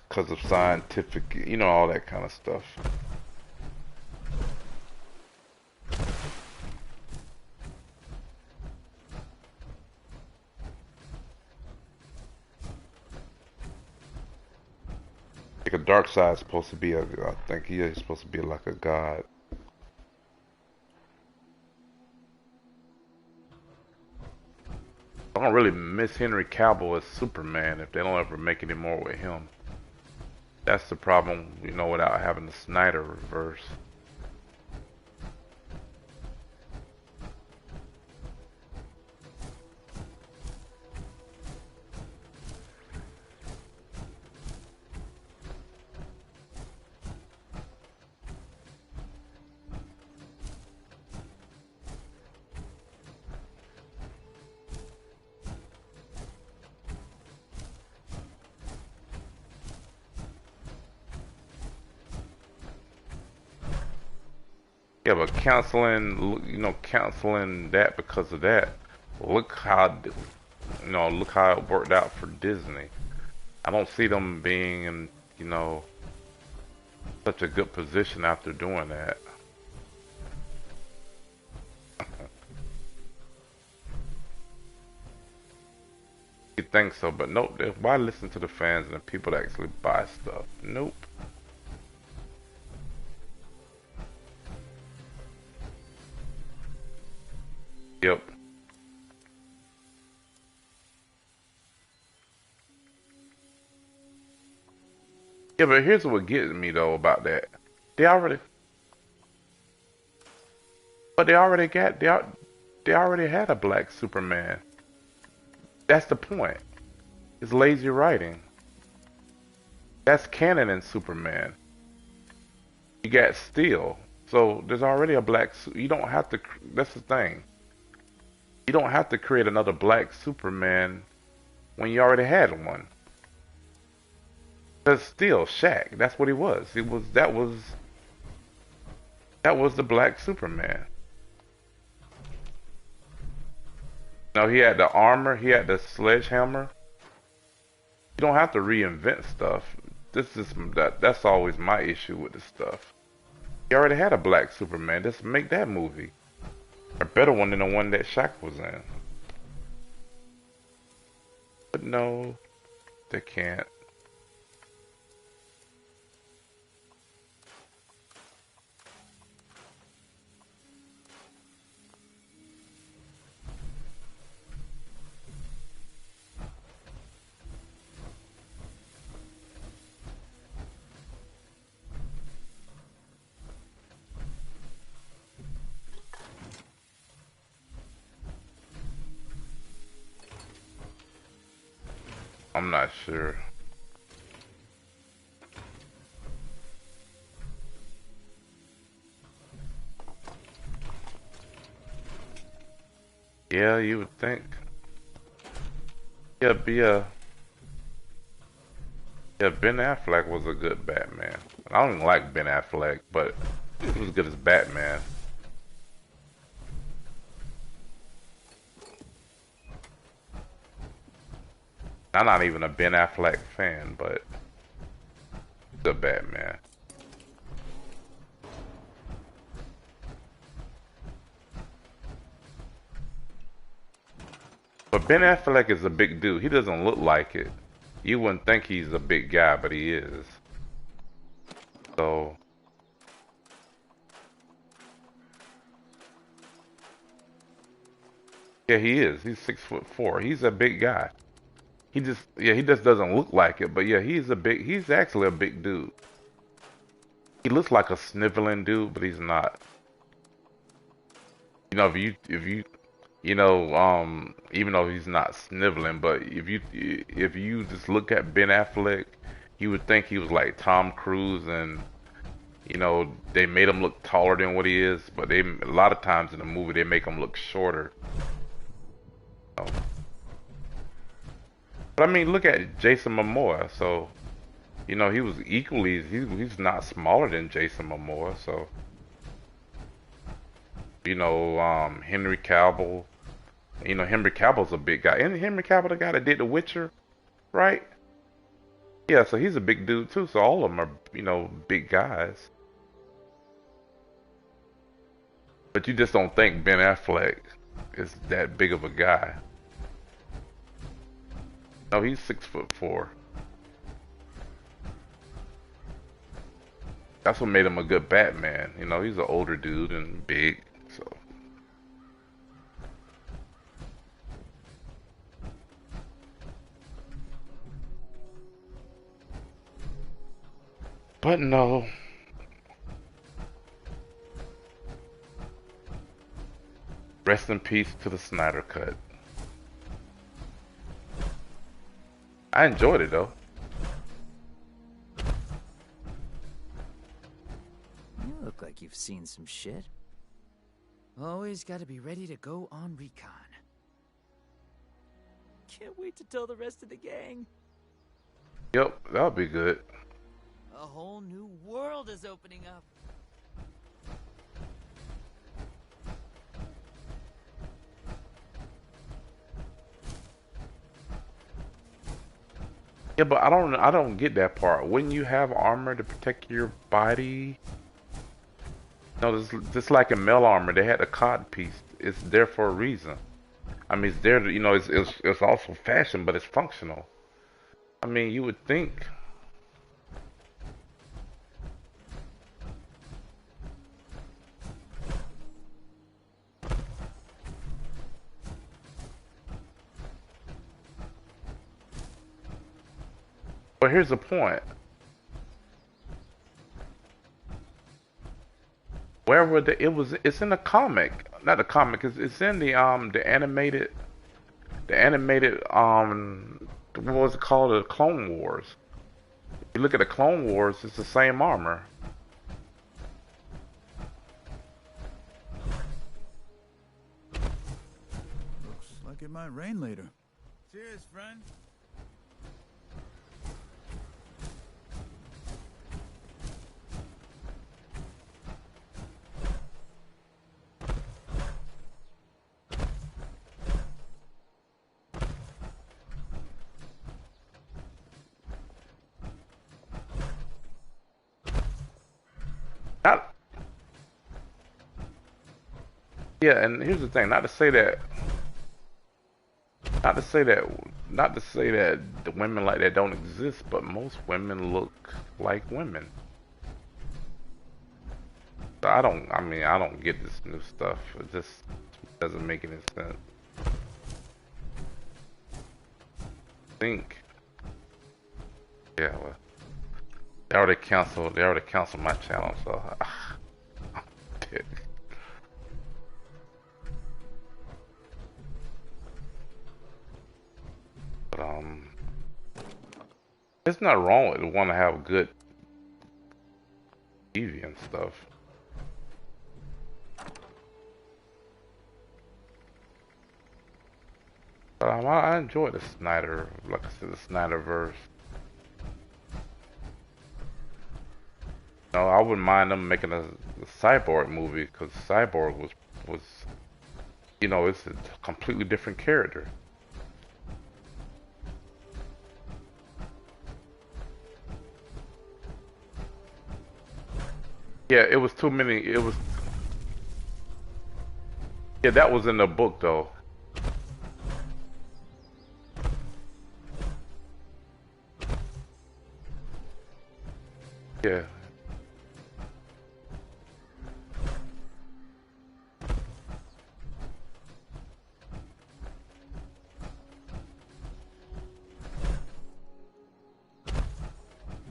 because of scientific, you know, all that kind of stuff. Like a Darkseid is supposed to be I think he is supposed to be like a god. I don't really miss Henry Cavill as Superman if they don't ever make any more with him. That's the problem, you know, without having the Snyder reverse. Yeah, but canceling that because of that. Look how, look how it worked out for Disney. I don't see them being in, you know, such a good position after doing that. You think so, but nope. Why listen to the fans and the people that actually buy stuff? Nope. Yep. Yeah, but here's what gets me though about that. They already, but they already had a black Superman. That's the point. It's lazy writing. That's canon in Superman. You got Steel, so there's already a you don't have to. That's the thing. You don't have to create another black Superman when you already had one. Cause Steel, Shaq, that's what he was. It was that was the black Superman. No, he had the armor, he had the sledgehammer. You don't have to reinvent stuff. This is that's always my issue with the stuff. You already had a black Superman. Just make that movie a better one than the one that Shaq was in. But no, they can't. I'm not sure. Yeah, you would think. Yeah, yeah, Ben Affleck was a good Batman. I don't even like Ben Affleck, but he was good as Batman. I'm not even a Ben Affleck fan, but the Batman. But Ben Affleck is a big dude. He doesn't look like it. You wouldn't think he's a big guy, but he is. So, yeah, he is. He's 6'4". He's a big guy. He just doesn't look like it. But yeah, he's actually a big dude. He looks like a sniveling dude, but he's not. You know, even though he's not sniveling, but if you just look at Ben Affleck, you would think he was like Tom Cruise, and they made him look taller than what he is, but a lot of times in the movie they make him look shorter. So, but I mean, look at Jason Momoa. So, he was he's not smaller than Jason Momoa. So, Henry Cavill. Henry Cavill's a big guy. And Henry Cavill, the guy that did The Witcher, right? Yeah, so he's a big dude too. So all of them are, big guys. But you just don't think Ben Affleck is that big of a guy. No, he's 6'4". That's what made him a good Batman. He's an older dude and big, so. But no. Rest in peace to the Snyder Cut. I enjoyed it though. You look like you've seen some shit. Always gotta be ready to go on recon. Can't wait to tell the rest of the gang. Yep, that'll be good. A whole new world is opening up. Yeah, but I don't get that part. Wouldn't you have armor to protect your body? No, just like in male armor, they had a cod piece. It's there for a reason. I mean, it's there to, it's also fashion, but it's functional. I mean, you would think. But here's the point. Where would it's in the comic, not the comic, it's in the animated what was it called, the Clone Wars. You look at the Clone Wars, it's the same armor. Looks like it might rain later. Cheers, friend. Not Yeah, and here's the thing, not to say that not to say that the women like that don't exist, but most women look like women. So I don't get this new stuff. It just doesn't make any sense. Think, yeah, well, they already canceled my channel, so I'm dead. But it's not wrong with want to have good TV and stuff. But I enjoy the Snyder, like I said, the Snyderverse. No, I wouldn't mind them making a Cyborg movie because Cyborg was it's a completely different character. Yeah, it was too many. Yeah, that was in the book though. Yeah,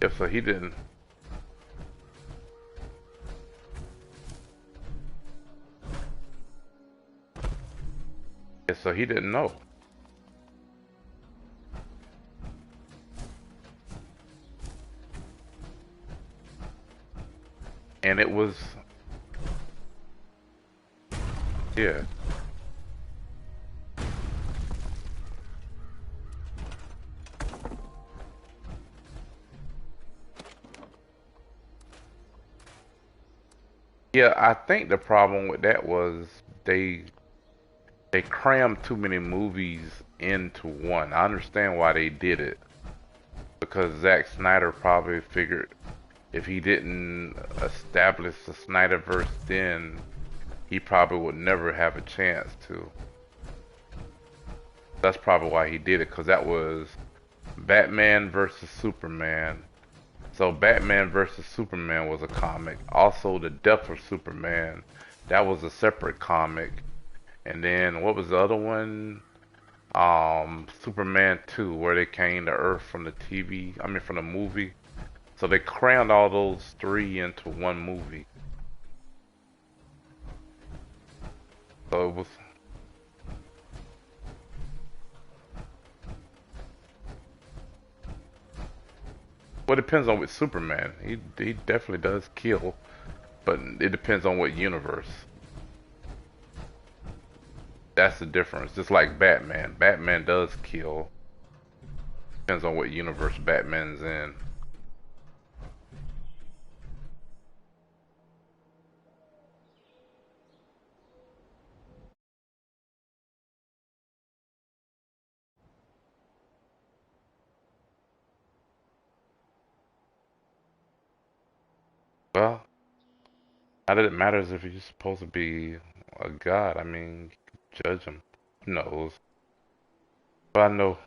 yeah. So he didn't. Yeah, so he didn't know, and it was yeah. Yeah, I think the problem with that was they they crammed too many movies into one. I understand why they did it because Zack Snyder probably figured if he didn't establish the Snyderverse then he probably would never have a chance to. That's probably why he did it because that was Batman versus Superman. So Batman versus Superman was a comic. Also, The Death of Superman, that was a separate comic. And then what was the other one? Superman 2, where they came to Earth from the TV, I mean from the movie. So they crammed all those three into one movie. So it was, well, it depends on which Superman. He definitely does kill, but it depends on what universe. That's the difference. Just like Batman. Batman does kill. Depends on what universe Batman's in. Well, not that it matters if you're supposed to be a god. I mean, judge him. Who knows? But I know